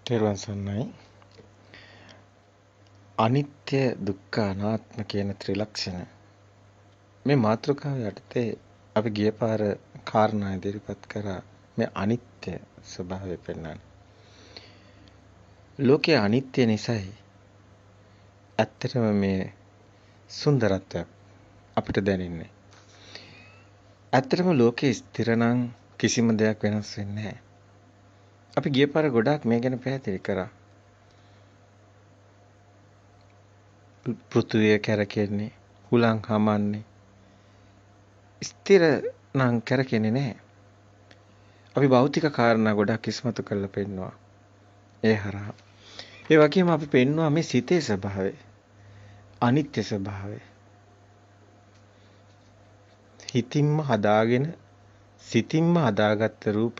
තෙරුවන් සරණයි. අනිත්‍ය දුක්ඛ අනාත්ම කියන ත්‍රිලක්ෂණ මේ මාතෘකාව යටතේ අපි ගිය පාර කාරණා ඉදිරිපත් කරා මේ අනිත්‍ය ස්වභාවය පෙන්වන්න. ලෝකයේ අනිත්‍ය නිසායි ඇත්තටම මේ සුන්දරත්වයක් අපිට දැනෙන්නේ. ඇත්තටම ලෝකේ ස්ථිර නම් කිසිම දෙයක් වෙනස් වෙන්නේ නැහැ. අපි ගිය පාර ගොඩාක් මේ ගැන පැහැදිලි කරා. පෘථුවිය කැරකෙන්නේ, හුලං හමන්නේ. ස්ථිර නම් කැරකෙන්නේ නැහැ. අපි භෞතික කාරණා ගොඩක් ඉස්මතු කරලා පෙන්නවා. ඒ හරහා. ඒ වගේම අපි පෙන්නවා මේ සිතේ ස්වභාවය. අනිත්‍ය ස්වභාවය. හිතින්ම හදාගෙන සිතින්ම හදාගත්ත රූප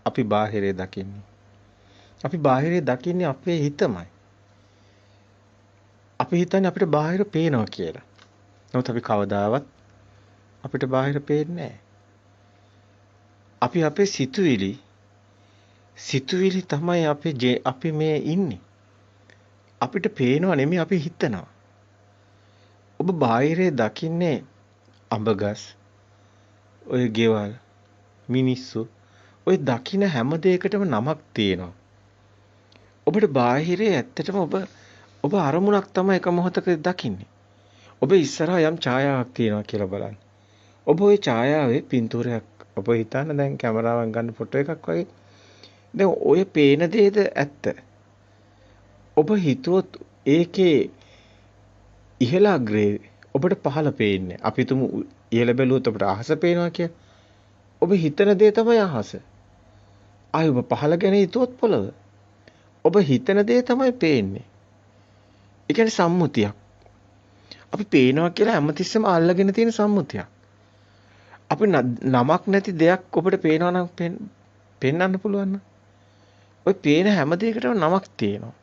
අපි බාහිරේ දකින්නේ. අපි බාහිරේ දකින්නේ අපේ හිතමයි. අපි හිතන්නේ අපිට බාහිර පේනවා කියලා. නමුත් අපි කවදාවත් අපිට බාහිර පේන්නේ නැහැ. අපි අපේ සිතුවිලි තමයි අපි මේ ඉන්නේ. අපිට පේනව නෙමෙයි අපි හිතනවා. ඔබ බාහිරේ දකින්නේ අඹගස්, ඔය ගෙවල්, මිනිස්සු, ඔය දකින්න හැම දෙයකටම නමක් තියෙනවා. ඔබට බාහිරේ ඇත්තටම ඔබ අරමුණක් තමයි එක මොහොතක දකින්නේ. ඔබ ඉස්සරහා යම් ඡායාවක් තියෙනවා කියලා බලන්න. ඔබ ওই ඡායාවේ පින්තූරයක් ඔබ හිතන්න දැන් කැමරාවෙන් ගන්න ෆොටෝ එකක් වගේ. දැන් ඔය පේන දේද ඇත්ත. ඔබ හිතුවොත් ඒකේ ඉහළ අග්‍රේ ඔබට පහළ පේන්නේ. අපි තුමු ඉහළ බැලුවොත් අපට අහස පේනවා කියලා. ඔබ හිතන දේ තමයි අහස. ආයි ඔබ පහළ ගැන හිතුවොත් පොළව. ඔබ හිතන දේ තමයි පේන්නේ. ඒ කියන්නේ සම්මුතියක්. අපි පේනවා කියලා හැමතිස්සෙම අල්ලගෙන තියෙන සම්මුතියක්. අපි නමක් නැති දෙයක් ඔබට පේනවා නම් පෙන්වන්න පුළුවන් නම් ඔය පේන හැම දෙයකටම නමක් තියෙනවා.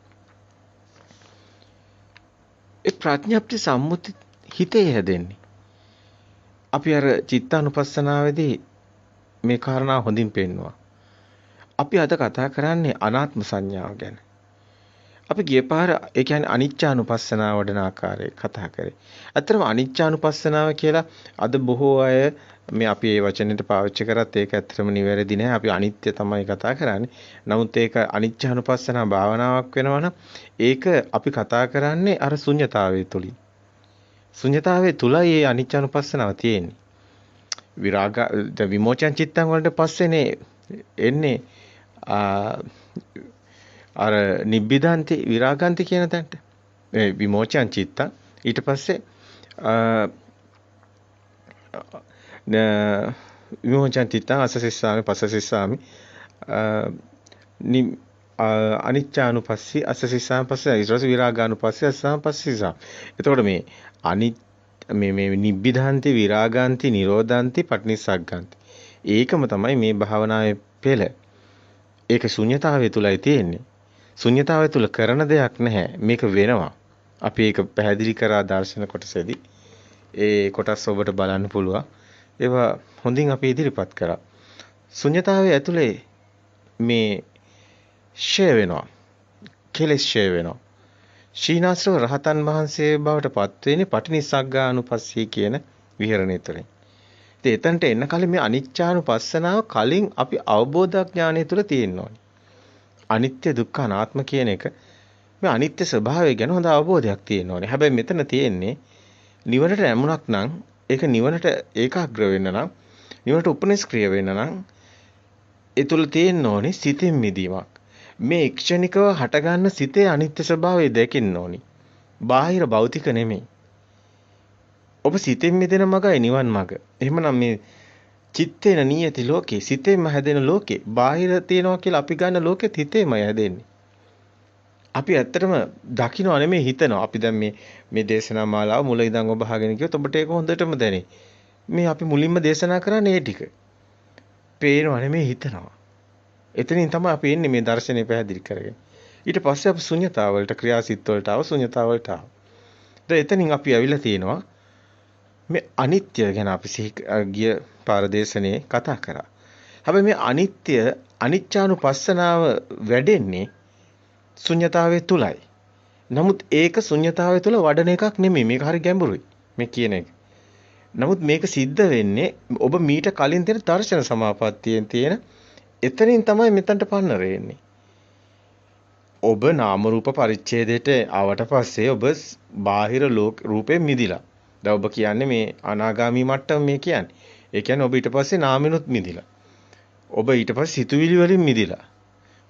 ඒ ප්‍රඥප්ති සම්මුති හිතේ හැදෙන්නේ. අපි අර චිත්තානුපස්සනාවේදී මේ කාරණා හොඳින් පෙන්නවා. අපි අද කතා කරන්නේ අනාත්ම සංඥාව ගැන. අපි ගිය පාර ඒ කියන්නේ අනිච්චානුපස්සනාව වඩන ආකාරය කතා කරේ. ඇත්තටම අනිච්චානුපස්සනාව කියලා අද බොහෝ අය මේ අපි මේ වචනෙට පාවිච්චි කරත් ඒක ඇත්තටම නිවැරදි නෑ. අපි අනිත්‍ය තමයි කතා කරන්නේ. නමුත් ඒක අනිච්චානුපස්සනා භාවනාවක් වෙනවනම් ඒක අපි කතා කරන්නේ අර ශුන්්‍යතාවයේ තුලින්. ශුන්්‍යතාවයේ තුලයි මේ අනිච්චානුපස්සනාව තියෙන්නේ. විරාග විමෝචන චිත්තං වලට පස්සේනේ එන්නේ අර නිබ්බිදාන්ති විරාගාන්ති කියන තැනට. ඒ විමෝචන චිත්තං ඊට පස්සේ විමෝචන චිත්තං අසසිස්සාමි පසසිස්සාමි අනිච්චානුපස්සී අසසිස්සාමි පස්සේ ඊට පස්සේ විරාගානුපස්සී අසසාමි පස්සිසා. එතකොට මේ නිබ්බිදාන්ති විරාගාන්ති නිරෝධාන්ති පටිනිස්සග්ගාන්ති. ඒකම තමයි මේ භාවනාවේ පෙළ. ඒක ශුන්්‍යතාවය තුලයි තියෙන්නේ. ශුන්්‍යතාවය තුල කරන දෙයක් නැහැ. මේක වෙනවා. අපි ඒක පැහැදිලි කරා දර්ශන කොටසේදී. ඒ කොටස් ඔබට බලන්න පුළුවන්. ඒවා හොඳින් අපි ඉදිරිපත් කරා. ශුන්්‍යතාවය ඇතුලේ මේ ෂය වෙනවා. කෙලෙස් ෂය වෙනවා. ශීනාශ්‍රව රහතන් වහන්සේ බවට පත් වෙන්නේ පටිනිස්සග්ගානුපස්සී කියන විහරණය තුළින්. ඉතින් එතනට එන්න කලින් මේ අනිච්චානුපස්සනාව කලින් අපි අවබෝධඥානය තුළ තියෙන්න ඕනේ. අනිත්‍ය දුක්ඛ අනාත්ම කියන එක මේ අනිත්‍ය ස්වභාවය ගැන හොඳ අවබෝධයක් තියෙන්න ඕනේ. හැබැයි මෙතන තියෙන්නේ නිවනට යමුණක් නම් ඒක නිවනට ඒකාග්‍ර වෙන්න නම් නිවනට උපනිෂ්ක්‍රිය වෙන්න නම් ඒ තුළ තියෙන්න ඕනේ සිතින් මිදීමක්. මේ ක්ෂණිකව හටගන්න සිතේ අනිත්‍ය ස්වභාවය දැකින්න ඕනි. බාහිර භෞතික නෙමෙයි. ඔබ සිතෙන් මිදෙන මගයි නිවන් මග. එහෙමනම් මේ චිත්තේන නියති ලෝකේ සිතෙන්ම හැදෙන ලෝකේ බාහිර තියනවා කියලා අපි ගන්න ලෝකෙත් හිතේමයි හැදෙන්නේ. අපි ඇත්තටම දකින්න නෙමෙයි හිතනවා. අපි දැන් මේ දේශනා මාලාව මුල ඉඳන් ඔබ අහගෙන ගියොත් ඔබට ඒක හොඳටම දැනේ. මේ අපි මුලින්ම දේශනා කරන්නේ ඒ ටික. පේනවා නෙමෙයි හිතනවා. එතනින් තමයි අපි එන්නේ මේ දර්ශනය පැහැදිලි කරගෙන. ඊට පස්සේ අපි ශුන්‍යතාව වලට ක්‍රියාසිත වලට ආව ශුන්‍යතාව වලට ආව. දැන් එතනින් අපි ඇවිල්ලා තියෙනවා මේ අනිත්‍ය ගැන අපි ගිය පාරදේශනේ කතා කරා. හැබැයි මේ අනිත්‍ය අනිච්චානුපස්සනාව වැඩෙන්නේ ශුන්‍යතාවය තුලයි. නමුත් ඒක ශුන්‍යතාවය තුල වඩන එකක් නෙමෙයි. මේක හරි ගැඹුරුයි. මේ කියන එක. නමුත් මේක සිද්ධ වෙන්නේ ඔබ මීට කලින් තියෙන දර්ශන සමාපත්තියෙන් තියෙන එතනින් තමයි මෙතනට පන්නර එන්නේ. ඔබ නාම රූප පරිච්ඡේදයට ආවට පස්සේ ඔබ බාහිර රූපේ මිදිලා. දැන් ඔබ කියන්නේ මේ අනාගාමී මට්ටම මේ කියන්නේ. ඒ කියන්නේ ඔබ ඊට පස්සේ නාමිනුත් මිදිලා. ඔබ ඊට පස්සේ සිතුවිලි වලින් මිදිලා.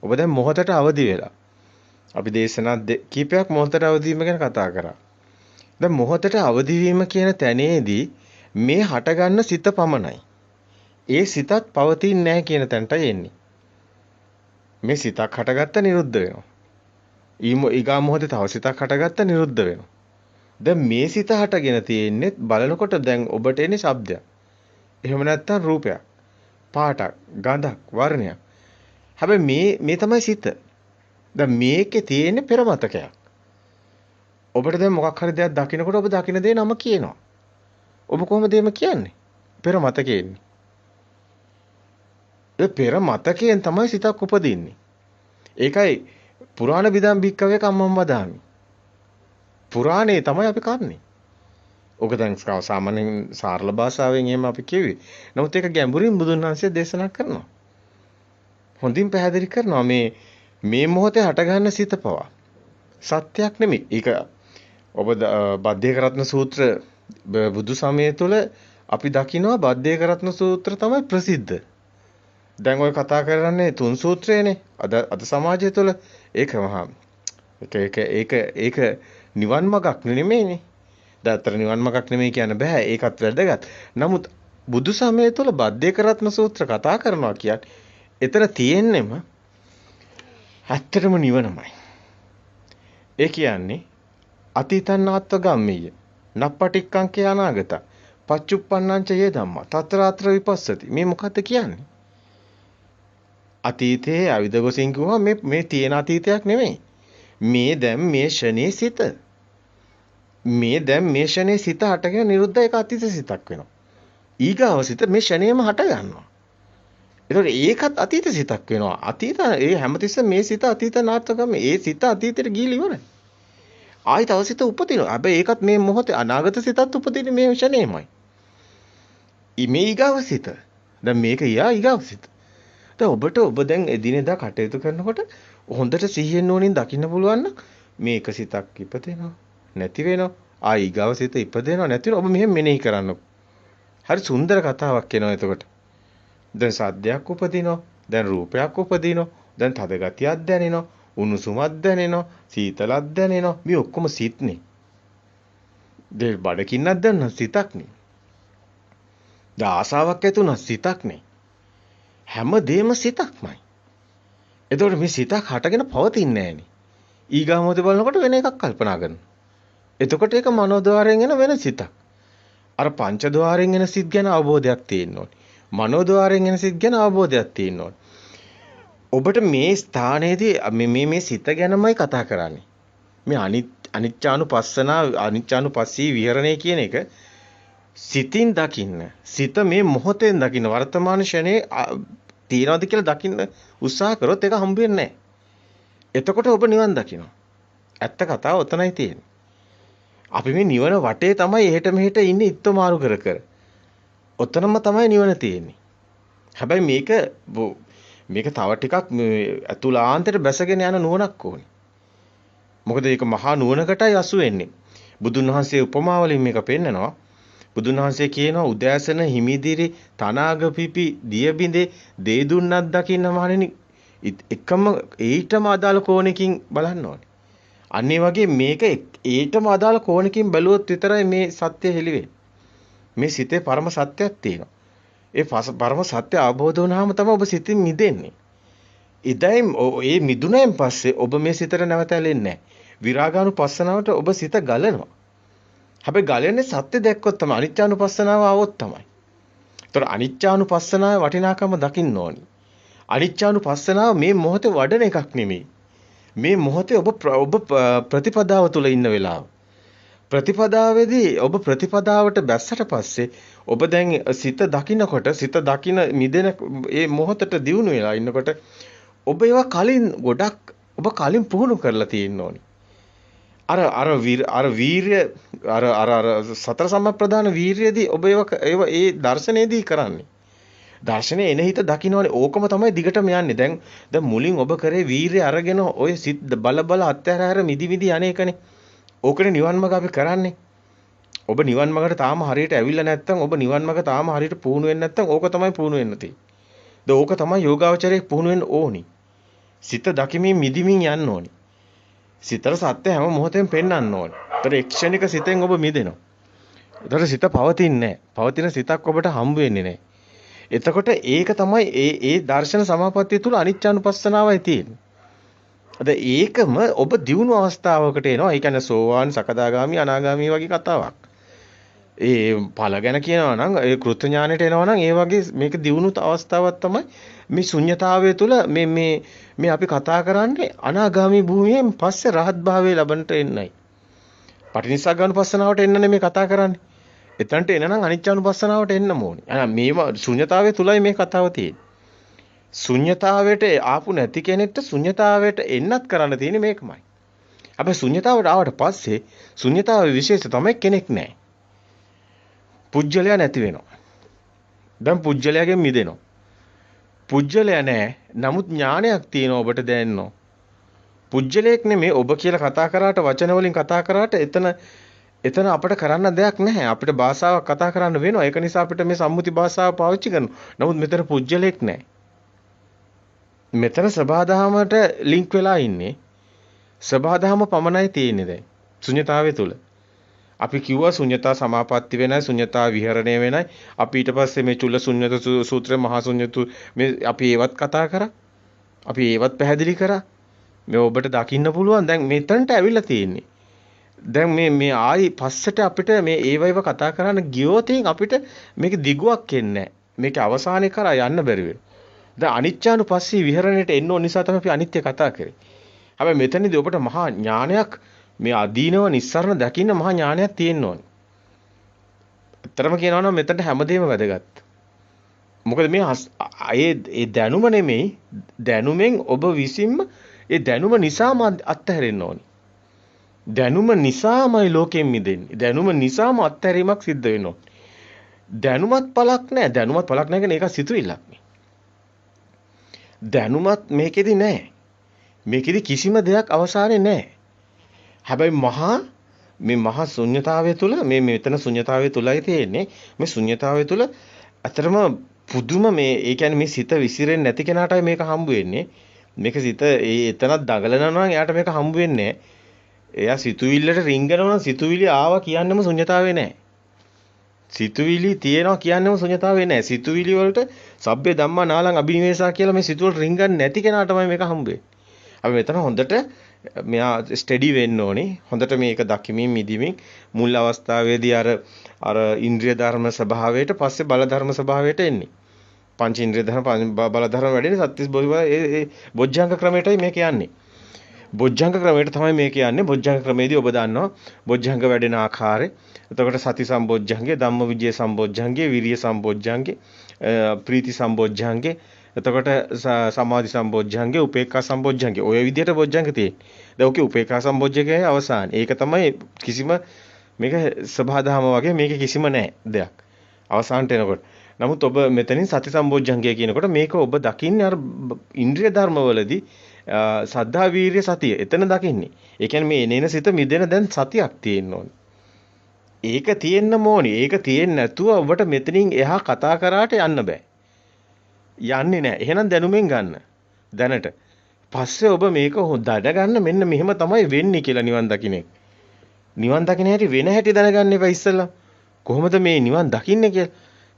ඔබ දැන් මොහොතට අවදි වෙලා. අපි දේශනා කීපයක් මොහොතට අවදි වීම ගැන කතා කරා. දැන් මොහොතට අවදි වීම කියන තැනේදී මේ හටගන්න සිත පමණයි. ඒ සිතත් පවතින්නේ නැහැ කියන තැනටයි එන්නේ. මේ සිතක් හටගත්ත නිරුද්ධ වෙනවා. ඊගා මොහොතේ තව සිතක් හටගත්ත නිරුද්ධ වෙනවා. දැන් මේ සිත හටගෙන තියෙන්නේ බලනකොට දැන් ඔබට එන්නේ ශබ්දයක්. එහෙම නැත්නම් රූපයක්. පාටක්, ගඳක්, වර්ණයක්. හැබැයි මේ තමයි සිත. දැන් මේකේ තියෙන්නේ පෙර මතකයක්. ඔබට දැන් මොකක් හරි දෙයක් දකින්නකොට ඔබ දකින්න දේ නම කියනවා. ඔබ කොහොමද එහෙම කියන්නේ? පෙර මතකයෙන්. ඒ පෙර මතකයෙන් තමයි සිතක් උපදින්නේ. ඒකයි පුරාණ විදම් බික්කවේ කම්මම් වදාමි. පුරාණේ තමයි අපි කන්නේ. ඔක දැන් සාමාන්‍යයෙන් සරල භාෂාවෙන් එහෙම අපි කියුවේ. නමුත් ඒක ගැඹුරින් බුදුන් වහන්සේ දේශනා කරනවා. හොඳින් පැහැදිලි කරනවා මේ මොහොතේ හටගන්න සිත පවා සත්‍යයක් නෙමෙයි. ඒක ඔබ බද්ධේකරත්න සූත්‍ර බුදු සමය තුළ අපි දකිනවා බද්ධේකරත්න සූත්‍ර තමයි ප්‍රසිද්ධ. දැන් ඔය කතා කරන්නේ තුන් සූත්‍රයනේ. අද සමාජය තුළ ඒක මහා ඒක නිවන් මාර්ගක් නෙමෙයිනේ. දැන් නිවන් මාර්ගක් නෙමෙයි කියන්න බෑ. ඒකත් වැදගත්. නමුත් බුදු සමය තුළ බද්ධේකරත්න සූත්‍ර කතා කරනවා කියන්නේ එතන තියෙන්නෙම ඇත්තටම නිවනමයි. ඒ කියන්නේ අතීතනාත්ව ගම්මීය නප්පටික්කංකේ අනාගත පච්චුප්පන්නංච යේ ධම්මා තතරාත්‍ර විපස්සති. මේ මොකද්ද කියන්නේ? අතීතයේ අවිද ගොසින් කිව්වා මේ තියෙන අතීතයක් නෙමෙයි. මේ දැන් මේ ෂනේ සිත. මේ දැන් මේ ෂනේ සිත හටගෙන නිරුද්ධ ඒක අතීත සිතක් වෙනවා. ඊගාව සිත මේ ෂනේම හට ගන්නවා. ඒතකොට ඒකත් අතීත සිතක් වෙනවා. අතීත ඒ හැමතිස්සෙම මේ සිත අතීත නාටකම ඒ සිත අතීතයට ගිහිලි ඉවරයි. ආයි තව සිත උපදිනවා. හැබැයි ඒකත් මේ මොහොතේ අනාගත සිතත් උපදින්නේ මේ ෂනේමයි. මේ ඊගාව සිත. දැන් මේක ඊගාව සිත. දැන් ඔබ දැන් එදිනෙදා කටයුතු කරනකොට හොඳට සිහියෙන් ඕනින් දකින්න පුළුවන් නම් මේක සිතක් ඉපදෙනවා නැති වෙනවා. ආයි ඊගාව සිත ඉපදෙනවා නැති වෙනවා. ඔබ මෙහෙම මෙනෙහි කරන්න. හරි සුන්දර කතාවක් එනවා එතකොට. දැන් සද්දයක් උපදිනවා. දැන් රූපයක් උපදිනවා. දැන් තද ගතියක් දැනෙනවා. උණුසුමක් දැනෙනවා. සීතලක් දැනෙනවා. මේ ඔක්කොම සිත්නේ. දැන් බඩකින්නක් දැනන සිතක්නේ. දැන් ආසාවක් ඇති වුණා සිතක්නේ. හැමදේම සිතක්මයි. එතකොට මේ සිතක් හටගෙන පවතින්නේ නැහෙනි. ඊගා මොහොතේ බලනකොට වෙන එකක් කල්පනා කරනවා. එතකොට ඒක මනෝද්වාරයෙන් එන වෙන සිතක්. අර පංචද්වාරයෙන් එන සිත් ගැන අවබෝධයක් තියෙන්න ඕනේ. මනෝද්වාරයෙන් එන සිත් ගැන අවබෝධයක් තියෙන්න ඕනේ. ඔබට මේ ස්ථානයේදී මේ සිත ගැනමයි කතා කරන්නේ. මේ අනිච්චානුපස්සී විහරණය කියන එක සිතින් දකින්න. සිත මේ මොහොතෙන් දකින්න වර්තමාන ෂණේ තියනවාද කියලා දකින්න උත්සාහ කරොත් ඒක හම්බ වෙන්නේ නැහැ. එතකොට ඔබ නිවන් දකිනවා. ඇත්ත කතාව ඔතනයි තියෙන්නේ. අපි මේ නිවන වටේ තමයි එහෙට මෙහෙට ඉන්නේ ඉත්ත මාරු කර කර. ඔතනම තමයි නිවන තියෙන්නේ. හැබැයි මේක තව ටිකක් අතුලාන්තයට බැසගෙන යන නුවණක් ඕනේ. මොකද ඒක මහා නුවණකටයි අසු වෙන්නේ. බුදුන් වහන්සේ උපමාවලින් මේක පෙන්නනවා. බුදුන් වහන්සේ කියනවා උදෑසන හිමිදිරි තනාග පිපි දිය බිඳේ දේ දුන්නක් දකින්න මහණෙනි එකම ඊටම අදාළ කෝණකින් බලන්න ඕනේ. අන්න ඒ වගේ මේක ඊටම අදාළ කෝණකින් බැලුවොත් විතරයි මේ සත්‍ය හෙළි වෙන්නේ. මේ සිතේ පරම සත්‍යයක් තියෙනවා. ඒ පරම සත්‍ය අවබෝධ වුණාම තමයි ඔබ සිතින් මිදෙන්නේ. ඉදයින් ඒ මිදුණෙන් පස්සේ ඔබ මේ සිතට නැවත ඇලෙන්නේ නැහැ. විරාගානුපස්සනාවට ඔබ සිත ගලනවා. හැබැයි ගලන්නේ සත්‍ය දැක්කොත් තමයි අනිච්චානුපස්සනාව આવොත් තමයි. ඒතර අනිච්චානුපස්සනාවේ වටිනාකම දකින්න ඕනි. අනිච්චානුපස්සනාව මේ මොහොතේ වඩන එකක් නෙමෙයි. මේ මොහොතේ ඔබ ප්‍රතිපදාව තුල ඉන්න වෙලාව. ප්‍රතිපදාවේදී ඔබ ප්‍රතිපදාවට බැස්සට පස්සේ ඔබ දැන් සිත දකින්නකොට සිත දකින්න මිදෙන ඒ මොහොතට දියුණු වෙලා ඉන්නකොට ඔබ ඒවා කලින් ගොඩක් ඔබ කලින් පුහුණු කරලා තියෙන්න ඕනි. අර වීර්ය අර සතර සම්ප්‍රදාන වීර්යයේදී ඔබ ඒ දර්ශනයේදී කරන්නේ. දර්ශනේ එන හිත දකින්නවනේ ඕකම තමයි දිගටම යන්නේ. දැන් මුලින් ඔබ කරේ වීර්ය අරගෙන ඔය සිත් බල අත්හැර මිදි මිදි යන්නේකනේ. ඕකනේ නිවන් මාර්ග අපි කරන්නේ. ඔබ නිවන් මාර්ගට තාම හරියට ඇවිල්ලා නැත්නම් ඔබ නිවන් මාර්ග තාම හරියට පුහුණු වෙන්නේ නැත්නම් ඕක තමයි පුහුණු වෙන්න තියෙන්නේ. ඕක තමයි යෝගාවචරයේ පුහුණු වෙන්න ඕනි. සිත දකිමින් මිදිමින් යන්න ඕනි. සිතට සත්‍ය හැම මොහොතෙම පෙන්වන්න ඕනි. ඒතර එක්ෂණික සිතෙන් ඔබ මිදෙනවා. ඒතර සිත පවතින්නේ නැහැ. පවතින සිතක් ඔබට හම්බ වෙන්නේ නැහැ. එතකොට ඒක තමයි ඒ දර්ශන සමාපත්තිය තුල අනිච්චානුපස්සනාවයි තියෙන්නේ. අද ඒකම ඔබ දියුණු අවස්ථාවකට එනවා. ඒ කියන්නේ සෝවාන්, සකදාගාමි, අනාගාමි වගේ කතාවක්. ඒ ඵල ගැන කියනවා නම් ඒ කෘත්‍ය ඥානෙට එනවා නම් ඒ වගේ මේක දියුණු අවස්ථාවක් තමයි මේ ශුන්්‍යතාවය තුළ මේ අපි කතා කරන්නේ අනාගාමී භූමියෙන් පස්සේ රහත් භාවයේ ලබන්නට එන්නයි. පටිනිස්සග්ගානුපස්සනාවට එන්නනේ මේ කතා කරන්නේ. එතනට එන නම් අනිච්චානුපස්සනාවට එන්න ඕනේ. මේවා ශුන්්‍යතාවය තුලයි මේ කතාව තියෙන්නේ. ශුන්්‍යතාවයට ආපු නැති කෙනෙක්ට ශුන්්‍යතාවයට එන්නත් කරන්න තියෙන්නේ මේකමයි. අපි ශුන්්‍යතාවට ආවට පස්සේ ශුන්්‍යතාවයේ විශේෂ තමයි කෙනෙක් නැහැ. පුජ්‍යලයා නැති වෙනවා. දැන් පුජ්‍යලයාගෙන් මිදෙනවා. පුජ්‍යලයා නැහැ. නමුත් ඥානයක් තියෙනවා ඔබට දැනෙනවා. පුජ්‍යලයක් නෙමෙයි ඔබ කියලා කතා කරාට වචන වලින් කතා කරාට එතන අපිට කරන්න දෙයක් නැහැ. අපිට භාෂාවක් කතා කරන්න වෙනවා. ඒක නිසා අපිට මේ සම්මුති භාෂාව පාවිච්චි කරනවා. නමුත් මෙතන පුජ්‍යලයක් නැහැ. මෙතන සබහාදහමට ලින්ක් වෙලා ඉන්නේ. සබහාදහම පමණයි තියෙන්නේ දැන්. ශුන්‍යතාවය තුල. අපි කිව්වා ශුන්‍යතා සමාපatti වෙනයි ශුන්‍යතා විහරණය වෙනයි. අපි ඊට පස්සේ මේ චුල්ල ශුන්‍යත සූත්‍රය මහා ශුන්‍යතු මේ අපි ඒවත් කතා කරා. අපි ඒවත් පැහැදිලි කරා. මේ ඔබට දකින්න පුළුවන් දැන් මෙතනට ඇවිල්ලා තියෙන්නේ. දැන් මේ ආයි පස්සට අපිට මේ ඒවයිව කතා කරන්න ගියොත් අපිට මේක දිගුවක් එන්නේ නැහැ. මේක අවසානයේ කරා යන්න බැරි වෙනවා. දැන් අනිච්චානුපස්සී විහරණයට එන්න ඕන නිසා තමයි අපි අනිත්‍ය කතා කරේ. හැබැයි මෙතනදී ඔබට මහා ඥානයක් මේ අදීනව නිස්සරණ දකින්න මහා ඥානයක් තියෙන්න ඕනේ. ඇත්තටම කියනවා නම් මෙතනට හැමදේම වැදගත්. මොකද මේ ඒ දැනුම නෙමෙයි දැනුමෙන් ඔබ විසින්ම ඒ දැනුම නිසාම අත්හැරෙන්න ඕනේ. දැනුම නිසාමයි ලෝකෙන් මිදෙන්නේ. දැනුම නිසාම අත්හැරීමක් සිද්ධ වෙනවා. දැනුමත් පළක් නැහැ. දැනුමත් පළක් නැහැ කියන්නේ ඒක සිතුවිල්ලක් නේ. දැනුමත් මේකෙදි නැහැ. මේකෙදි කිසිම දෙයක් අවසානේ නැහැ. හැබැයි මහා ශුන්්‍යතාවය තුළ මේ මෙතන ශුන්්‍යතාවය තුලයි තියෙන්නේ. මේ ශුන්්‍යතාවය තුළ අතරම පුදුම මේ ඒ කියන්නේ මේ සිත විසිරෙන්නේ නැති කෙනාටයි මේක හම්බ වෙන්නේ. මේක සිත එතනක් දඟලනවා නම් එයාට මේක හම්බ වෙන්නේ නැහැ. එයා සිතුවිල්ලට රිංගනවා නම් සිතුවිලි ආවා කියන්නේම ශුන්්‍යතාවේ නැහැ. සිතුවිලි තියෙනවා කියන්නේම ශුන්්‍යතාවේ නැහැ. සිතුවිලි වලට සබ්බේ ධම්මා නාලං අබිනිවේසා කියලා මේ සිතුවල රිංගන්නේ නැති කෙනාටමයි මේක හම්බ වෙන්නේ. අපි මෙතන හොඳට මෙයා ස්ටඩි වෙන්න ඕනේ. හොඳට මේක දකිමින් මිදිමින් මුල් අවස්ථාවේදී අර ඉන්ද්‍රිය ධර්ම ස්වභාවයට පස්සේ බල ධර්ම ස්වභාවයට එන්නේ. පංච ඉන්ද්‍රිය ධර්ම බල ධර්ම වැඩිනේ සත්‍තිස් බොජ්ජංග ක්‍රමයටයි මේක යන්නේ. බොජ්ජංග ක්‍රමයට තමයි මේක යන්නේ. බොජ්ජංග ක්‍රමයේදී ඔබ දන්නවා බොජ්ජංග වැඩෙන ආකාරය. එතකොට සති සම්බොජ්ජංගේ, ධම්මවිජය සම්බොජ්ජංගේ, විරිය සම්බොජ්ජංගේ, ප්‍රීති සම්බොජ්ජංගේ, එතකොට සමාධි සම්බොජ්ජංගේ, උපේක්ඛා සම්බොජ්ජංගේ. ඔය විදිහට බොජ්ජංග තියෙන්නේ. දැන් ඔකේ උපේක්ඛා සම්බොජ්ජංගේ අවසාන. ඒක තමයි කිසිම මේක සබහාදහම වගේ මේක කිසිම නැහැ දෙයක්. අවසානට එනකොට. නමුත් ඔබ මෙතනින් සති සම්බොජ්ජංගය කියනකොට මේක ඔබ දකින්නේ අර ඉන්ද්‍රිය ධර්මවලදී සද්ධා වීර්ය සතිය. එතන දකින්නේ. ඒ කියන්නේ මේ එනේන සිත මිදෙන දැන් සතියක් තියෙන්න ඕනේ. ඒක තියෙන්න ඕනේ. ඒක තියෙන්නේ නැතුව ඔබට මෙතනින් එහා කතා කරාට යන්න බෑ. යන්නේ නැහැ. එහෙනම් දැනුමෙන් ගන්න. දැනට. පස්සේ ඔබ මේක දැනගන්න මෙන්න මෙහෙම තමයි වෙන්නේ කියලා නිවන් දකින්නේ. නිවන් දකින්න හැටි වෙන හැටි දැනගන්න එපා ඉස්සෙල්ලා. කොහොමද මේ නිවන් දකින්නේ කියලා.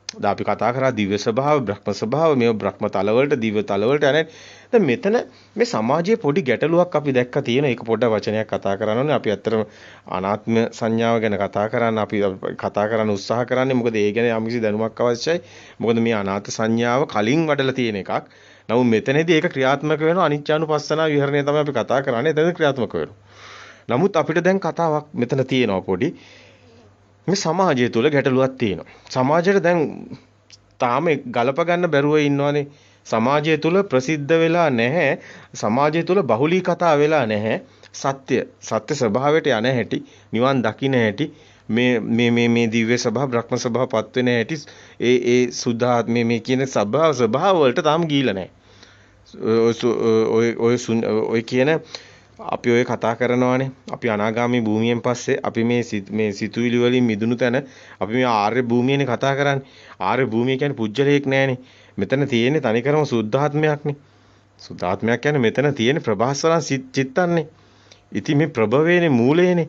දැන් අපි කතා කරා දිව්‍ය ස්වභාව, බ්‍රහ්ම ස්වභාව, මේ බ්‍රහ්ම තලවලට, දිව්‍ය තලවලට යන්නේ. දැන් මෙතන මේ සමාජයේ පොඩි ගැටලුවක් අපි දැක්ක තියෙන. ඒක පොඩ්ඩක් වචනයක් කතා කරන්න ඕනේ. අපි ඇත්තටම අනාත්ම සංඥාව ගැන කතා කරන්න අපි කතා කරන්න උත්සාහ කරන්නේ. මොකද ඒ ගැන යම්කිසි දැනුමක් අවශ්‍යයි. මොකද මේ අනාත්ම සංඥාව කලින් වඩලා තියෙන එකක්. නමුත් මෙතනදී ඒක ක්‍රියාත්මක වෙනවා. අනිච්චානුපස්සනා විහරණය තමයි අපි කතා කරන්නේ. එතන ක්‍රියාත්මක වෙනවා. නමුත් අපිට දැන් කතාවක් මෙතන තියෙනවා පොඩි. මේ සමාජය තුළ ගැටලුවක් තියෙනවා. සමාජයට දැන් තාම ගලප ගන්න බැරුව ඉන්නවනේ. සමාජය තුල ප්‍රසිද්ධ වෙලා නැහැ. සමාජය තුල බහුලී කතා වෙලා නැහැ. සත්‍ය ස්වභාවයට යන හැටි, නිවන් දකින්න හැටි, මේ දිව්‍ය ස්වභාව, බ්‍රහ්ම ස්වභාවපත් වෙන හැටි, ඒ සුද්ධා මේ කියන ස්වභාව වලට තාම ගිහිලා නැහැ. ඔය කියන අපි ඔය කතා කරනවානේ. අපි අනාගාමී භූමියෙන් පස්සේ අපි මේ සිතුවිලි වලින් මිදුණු තැන අපි මේ ආර්ය භූමියනේ කතා කරන්නේ. ආර්ය භූමිය කියන්නේ පුජ්‍යලයක් නෑනේ. මෙතන තියෙන්නේ තනිකරම සුද්ධාත්මයක්නේ. සුද්ධාත්මයක් කියන්නේ මෙතන තියෙන ප්‍රභාස්වරන් චිත්තන්නේ. ඉතින් මේ ප්‍රභවයේනේ මූලයේනේ.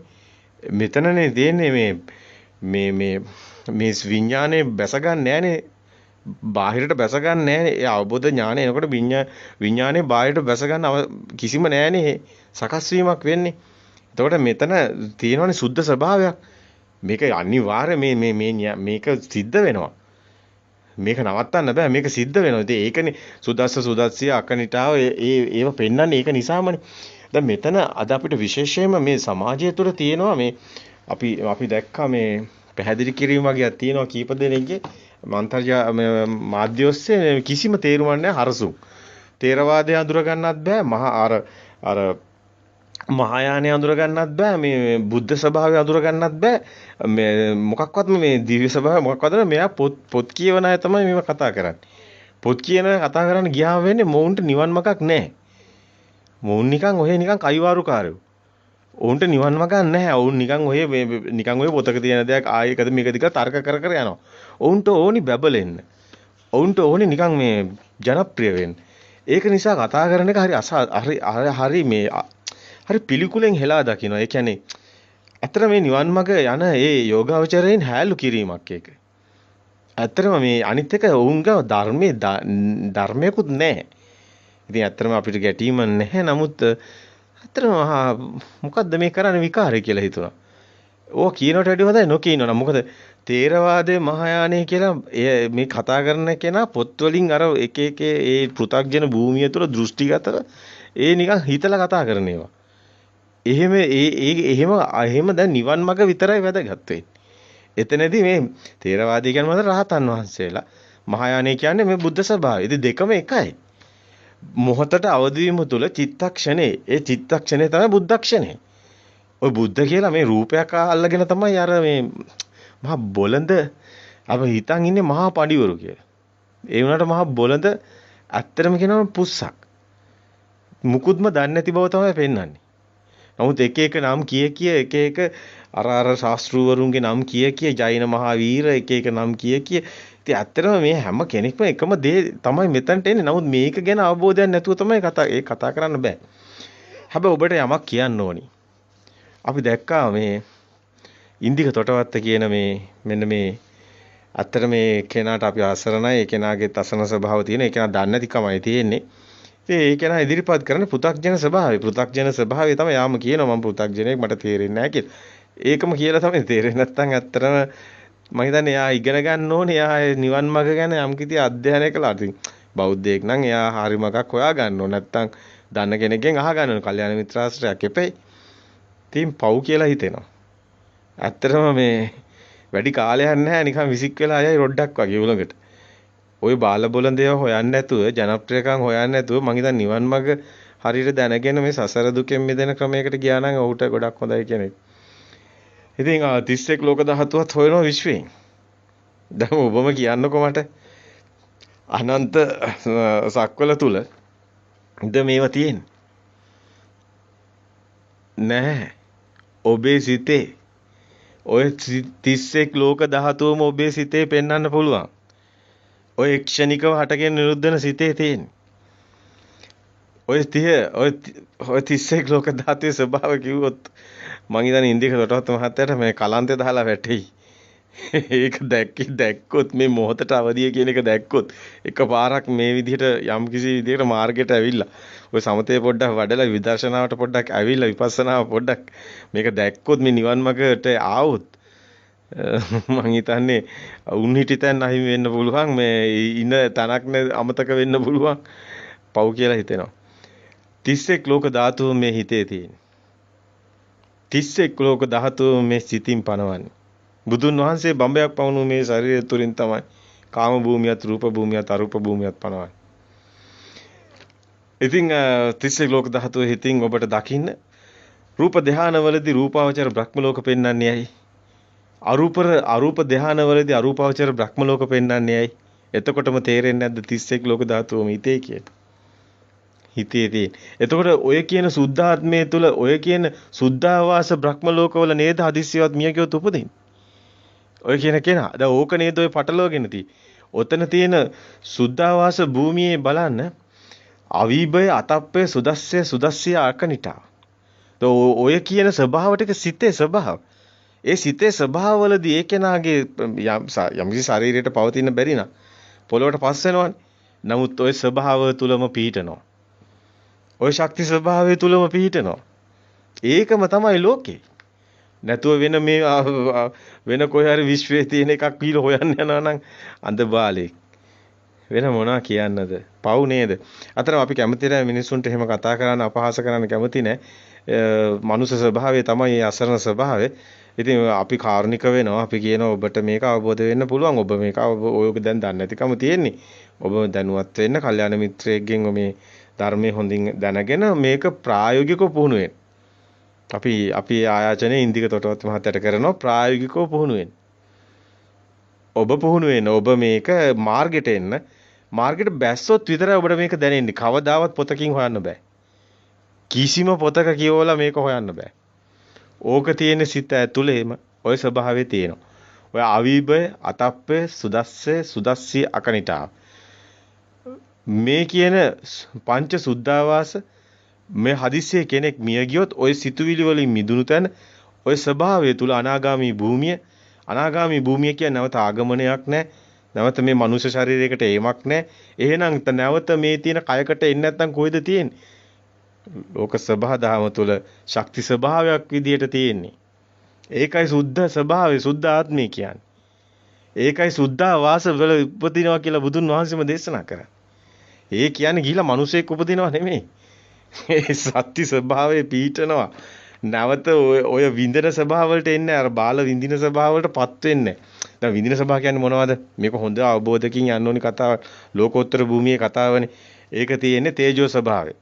මෙතනනේ තියෙන්නේ මේ විඥානේ බැස ගන්න නෑනේ. බාහිරට බැස ගන්න නෑනේ. ඒ අවබෝධ ඥානය එනකොට විඥානේ බාහිරට බැස ගන්න කිසිම නෑනේ. සකස් වීමක් වෙන්නේ. එතකොට මෙතන තියෙනවනේ සුද්ධ ස්වභාවයක්. මේක අනිවාර්ය මේක සිද්ධ වෙනවා. මේක නවත්තන්න බෑ. මේක සිද්ධ වෙනවා. ඉතින් ඒකනේ සුදස්සිය අකනිටාව ඒව පෙන්වන්නේ ඒක නිසාමනේ. දැන් මෙතන අද අපිට විශේෂයෙන්ම මේ සමාජය තුළ තියෙනවා මේ අපි දැක්කා මේ පැහැදිලි කිරීම වගේක් තියෙනවා කීප දෙනෙක්ගේ මාධ්‍ය ඔස්සේ කිසිම තේරුමක් නැහැ හරසුන්. තේරවාදය අඳුර ගන්නත් බෑ. අර මහායානය අඳුර ගන්නත් බෑ. මේ බුද්ධ ස්වභාවය අඳුර ගන්නත් බෑ. මේ මොකක්වත්ම මේ දිව්‍ය ස්වභාවය මොකක්වත්ම මෙයා පොත් කියවන අය තමයි මේව කතා කරන්නේ. පොත් කියන කතා කරන්න ගියාම වෙන්නේ මොවුන්ට නිවන් මාර්ගක් නැහැ. මොවුන් නිකන් කයිවාරුකාරයෝ. ඔවුන්ට නිවන් මාර්ගක් නැහැ. ඔවුන් නිකන් ඔය පොතක තියෙන දෙයක් ආයෙකද මේකද කියලා තර්ක කර යනවා. ඔවුන්ට ඕනි බබලෙන්න. ඔවුන්ට ඕනි නිකන් මේ ජනප්‍රිය වෙන්න. ඒක නිසා කතා කරන එක හරි පිළිකුලෙන් හෙලා දකින්න. ඒ කියන්නේ ඇත්තට මේ නිවන් මාර්ග යන ඒ යෝගාවචරයෙන් හැලු කිරීමක් ඒක. ඇත්තටම මේ අනිත් එක ඔවුන්ගේ ධර්මයකුත් නැහැ. ඉතින් ඇත්තටම අපිට ගැටීම නැහැ. නමුත් ඇත්තටම මොකද්ද මේ කරන්නේ විකාරය කියලා හිතුණා. ඕක කියනට වැඩිය හොඳයි නොකියනවා. මොකද තේරවාදයේ මහායානය කියලා මේ කතා කරන කෙනා පොත් වලින් අර එක ඒ පෘථග්ජන භූමිය තුළ දෘෂ්ටිගතව නිකන් හිතලා කතා කරන ඒවා. එහෙම දැන් නිවන් මඟ විතරයි වැදගත් වෙන්නේ. එතනදී මේ තේරවාදී කියන්නේ මොකද? රහතන් වහන්සේලා. මහායානය කියන්නේ මේ බුද්ධ ස්වභාවය. ඉතින් දෙකම එකයි. මොහතට අවදි වීම තුළ ඒ චිත්තක්ෂණේ තමයි බුද්ධක්ෂණේ. ඔය බුද්ධ කියලා මේ රූපයක් අල්ලගෙන තමයි අර මේ මහා බොළඳ අප හිතන් ඉන්නේ මහා පඬිවරු කියලා. ඒ වුණාට මහා බොළඳ ඇත්තටම කියනවා පුස්සක්. මුකුත්ම දන්නේ නැති බව තමයි පෙන්වන්නේ. නමුත් එක නම් කිය එක අර ශාස්ත්‍රූවරුන්ගේ නම් කිය ජෛන මහාවීර එක නම් කිය ඉතින් ඇත්තටම මේ හැම කෙනෙක්ම එකම දේ තමයි මෙතනට එන්නේ. නමුත් මේක ගැන අවබෝධයක් නැතුව තමයි කතා කරන්න බෑ. හැබැයි ඔබට යමක් කියන්න ඕනි. අපි දැක්කා මේ ඉන්දික තොටවත්ත කියන මෙන්න මේ ඇත්තට මේ කෙනාට අපි අසරණයි. ඒ කෙනාගේ තසන ස්වභාව තියෙන. ඒ කෙනා දන්නේ නැතිකමයි තියෙන්නේ. ඉතින් ඒ කෙනා ඉදිරිපත් කරන්නේ පෘථග්ජන ස්වභාවය. පෘථග්ජන ස්වභාවය තමයි යාම කියනවා මම පෘථග්ජනෙක් මට තේරෙන්නේ නැහැ කියලා. ඒකම කියලා තමයි තේරෙන්නේ නැත්නම් ඇත්තටම මම හිතන්නේ එයා ඉගෙන ගන්න ඕනේ. එයා නිවන් මාර්ග ගැන යම්කිසි අධ්‍යයනය කළා. ඉතින් බෞද්ධයෙක් නම් එයා හරි මගක් හොයා ගන්න ඕනේ. නැත්නම් දන්න කෙනෙක්ගෙන් අහ ගන්න ඕනේ. කල්යාණ මිත්‍රාශ්‍රයක් එපෙයි. ඉතින් පව් කියලා හිතෙනවා. ඇත්තටම මේ වැඩි කාලයක් නැහැ නිකන් විසික් වෙලා යයි රොඩක් වගේ උලඟට. ওই බාල බොළඳේව හොයන්නේ නැතුව ජනප්‍රියකම් හොයන්නේ නැතුව මං හිතන්නේ නිවන් මාර්ග හරියට දැනගෙන මේ සසර දුකෙන් මිදෙන ක්‍රමයකට ගියා නම් ඔහුට ගොඩක් හොඳයි කෙනෙක්. ඉතින් 31 ලෝක ධාතුවත් හොයනවා විශ්වයෙන්. දැන් ඔබම කියන්නකෝ මට අනන්ත සක්වල තුල ද මේවා තියෙන්නේ. නැහැ. ඔබේ සිතේ ඔය 31 ලෝක ධාතුවම ඔබේ සිතේ පෙන්වන්න පුළුවන්. ඔය ක්ෂණිකව හටගෙන නිරුද්ධ වෙන සිතේ තියෙන්නේ. ඔය 31 ලෝක ධාතුවේ ස්වභාවය කිව්වොත් මං හිතන්නේ ඉන්දික තොටවත්ත මහත්තයාට මේ කලන්තේ දාලා වැටෙයි. ඒක දැක්කොත් මේ මොහොතට අවදිය කියන එක දැක්කොත් එකපාරක් මේ විදිහට යම්කිසි විදිහකට මාර්ගයට ඇවිල්ලා ඔය සමතේ පොඩ්ඩක් වඩලා විදර්ශනාවට පොඩ්ඩක් ඇවිල්ලා විපස්සනාව පොඩ්ඩක් මේක දැක්කොත් මේ නිවන් මාර්ගයට ආවොත් මං හිතන්නේ උන් හිටිතෙන් අහිමි වෙන්න පුළුවන් මේ ඉන තනක් අමතක වෙන්න පුළුවන් පව් කියලා හිතෙනවා 31 ලෝක ධාතුව මේ හිතේ තියෙන 31 ලෝක ධාතුව මේ සිතින් පනවන්නේ බුදුන් වහන්සේ බඹයක් පවුණු මේ ශරීරය තුලින් තමයි කාම භූමියත් රූප භූමියත් අරූප භූමියත් පනවන්නේ ඉතින් 31 ලෝක ධාතුවේ හිතින් ඔබට දකින්න රූප ධානවලදී රූපාවචර බ්‍රහ්ම ලෝක පෙන්වන්නේ ඇයි? අරූප ධානවලදී අරූපාවචර බ්‍රහ්ම ලෝක පෙන්වන්නේ ඇයි? එතකොටම තේරෙන්නේ නැද්ද 31 ලෝක ධාතුවම හිතේ කියන. හිතේ තියෙන. එතකොට ඔය කියන සුද්ධාත්මයේ තුල ඔය කියන සුද්ධාවාස බ්‍රහ්ම ලෝකවල නේද හදිස්සියවත් මිය ගියොත් උපදින්නේ. ඔය කියන කෙනා. දැන් ඕක නේද ඔය පටලවගෙන තියෙන්නේ. ඔතන තියෙන සුද්ධාවාස භූමියේ බලන්න අවීභය අතප්පේ සුදස්සිය අකනිටා. ඔය කියන ස්වභාව ටික සිතේ ස්වභාව. ඒ සිතේ ස්වභාවවලදී ඒ කෙනාගේ යම්කිසි ශරීරයට පවතින බැරි නම් පොළොවට පස් වෙනවනේ. නමුත් ওই ස්වභාව තුලම පීඩනවා. ওই ශක්ති ස්වභාවය තුලම පීඩනවා. ඒකම තමයි ලෝකේ. නැතුව වෙන කොහේ හරි විශ්වයේ තියෙන එකක් කියලා හොයන්න යනවා නම් අඳ බාලේ. වෙන මොනවා කියන්නද? පව් නේද? අතරම අපි කැමති නැහැ මිනිස්සුන්ට එහෙම කතා කරන්න අපහාස කරන්න කැමති නැහැ. මනුෂ්‍ය ස්වභාවය තමයි අසරණ ස්වභාවය. ඉතින් අපි කාරුණික වෙනවා. අපි කියනවා ඔබට මේක අවබෝධ වෙන්න පුළුවන්. ඔබ මේක ඔයක දැන් දන්නේ නැතිකම තියෙන්නේ. ඔබ දැනුවත් වෙන්න කල්යාණ මිත්‍රයෙක්ගෙන් මේ ධර්මයේ හොඳින් දැනගෙන මේක ප්‍රායෝගිකව පුහුණු වෙන්න. අපි ආයාචනයේ ඉන්දික තොටවත් මහත්තයට කරනවා ප්‍රායෝගිකව පුහුණු වෙන්න. ඔබ පුහුණු වෙන්න. ඔබ මේක මාර්ගෙට එන්න. මාර්ගෙට බැස්සොත් විතරයි ඔබට මේක දැනෙන්නේ. කවදාවත් පොතකින් හොයන්න බෑ. කිසිම පොතක කියවලා මේක හොයන්න බෑ. ඕක තියෙන සිත ඇතුළේම ওই ස්වභාවය තියෙනවා. ඔය අවීභය, අතප්පේ, සුදස්සී අකනිටා. මේ කියන පංච සුද්ධාවාස මේ හදිස්සියේ කෙනෙක් මිය ගියොත් ওই සිතුවිලි වලින් මිදුණු තැන ওই ස්වභාවය තුල අනාගාමී භූමිය කියන්නේ නැවත ආගමනයක් නැහැ. නැවත මේ මනුෂ්‍ය ශරීරයකට ඒමක් නැහැ. එහෙනම් නැවත මේ තියෙන කයකට එන්නේ නැත්නම් කොයිද තියෙන්නේ? ලෝක සබහා දහම තුල ශක්ති ස්වභාවයක් විදියට තියෙන්නේ. ඒකයි සුද්ධ ස්වභාවය, සුද්ධ ආත්මය කියන්නේ. ඒකයි සුද්ධාවාස වල උපදිනවා කියලා බුදුන් වහන්සේම දේශනා කරා. ඒ කියන්නේ ගිහිලා මිනිසෙක් උපදිනවා නෙමෙයි. ඒ සත්‍ය ස්වභාවයේ පීඨනවා. නැවත ඔය විඳින ස්වභාව වලට එන්නේ අර බාල විඳින ස්වභාව වලටපත් වෙන්නේ. දැන් විඳින ස්වභාව කියන්නේ මොනවද? මේක හොඳ අවබෝධකින් යන්න ඕනි කතාව. ලෝකෝත්තර භූමියේ කතාවනේ. ඒක තියෙන්නේ තේජෝ ස්වභාවය.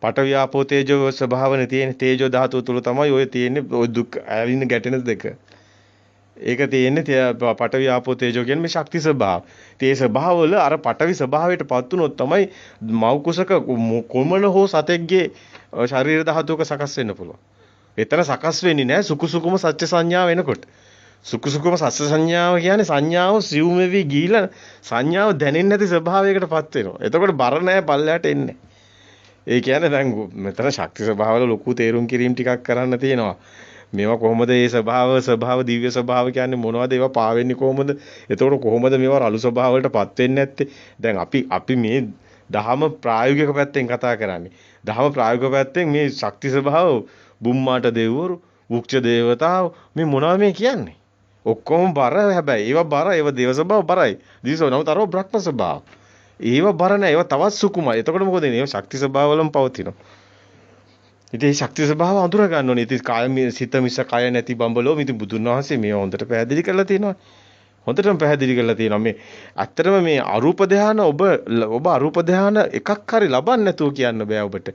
පඨවි ආපෝ තේජෝ ස්වභාවනේ තියෙන්නේ. තේජෝ ධාතුව තුල තමයි ඔය තියෙන්නේ ඔය දුක් ඇවින්න ගැටෙන දෙක. ඒක තියෙන්නේ පඨවි ආපෝ තේජෝ කියන්නේ මේ ශක්ති ස්වභාව. ඒ ස්වභාව වල අර පඨවි ස්වභාවයටපත් වුණොත් තමයි මව් කුසක කොමන හෝ සතෙක්ගේ ශරීර ධාතුවක සකස් වෙන්න පුළුවන්. එතන සකස් වෙන්නේ නැහැ සුකුසුකුම සත්‍ය සංඥාව වෙනකොට. සුකුසුකුම සත්‍ය සංඥාව කියන්නේ සංඥාව සිවුම් වෙවි ගිහිලා සංඥාව දැනෙන්නේ නැති ස්වභාවයකටපත් වෙනවා. එතකොට බර නැහැ පල්ලයට එන්නේ. ඒ කියන්නේ දැන් මෙතන ශක්ති ස්වභාවවල ලොකු තේරුම් කිරීම ටිකක් කරන්න තියෙනවා. මේවා කොහොමද මේ ස්වභාව දිව්‍ය ස්වභාව කියන්නේ මොනවද? ඒවා පාවෙන්නේ කොහොමද? එතකොට කොහොමද මේවා රළු ස්වභාවවලටපත් වෙන්නේ නැත්තේ? දැන් අපි මේ දහම ප්‍රායෝගික පැත්තෙන් කතා කරන්නේ. දහම ප්‍රායෝගික පැත්තෙන් මේ ශක්ති ස්වභාව බුම්මාට දෙවරු, වෘක්ෂ දේවතාව මේ මොනවද මේ කියන්නේ? ඔක්කොම බර හැබැයි ඒවා බර ඒවා දේව ස්වභාව බරයි. දිවසෝ නමුත් අරව බ්‍රහ්ම ස්වභාව. ඒවා බර නැහැ. ඒවා තවත් සුකුමයි. එතකොට මොකද වෙන්නේ? ඒවා ශක්ති ස්වභාවවලම පවතිනවා. ඉතින් මේ ශක්ති ස්වභාව අඳුර ගන්න ඕනේ. ඉතින් කාය සිත මිස කය නැති බඹලෝ. ඉතින් බුදුන් වහන්සේ මේ හොඳට පැහැදිලි කරලා තියෙනවා. හොඳටම පැහැදිලි කරලා තියෙනවා. මේ ඇත්තටම මේ අරූප ධානය ඔබ අරූප ධානය එකක් හරි ලබන්න නැතුව කියන්න බෑ ඔබට.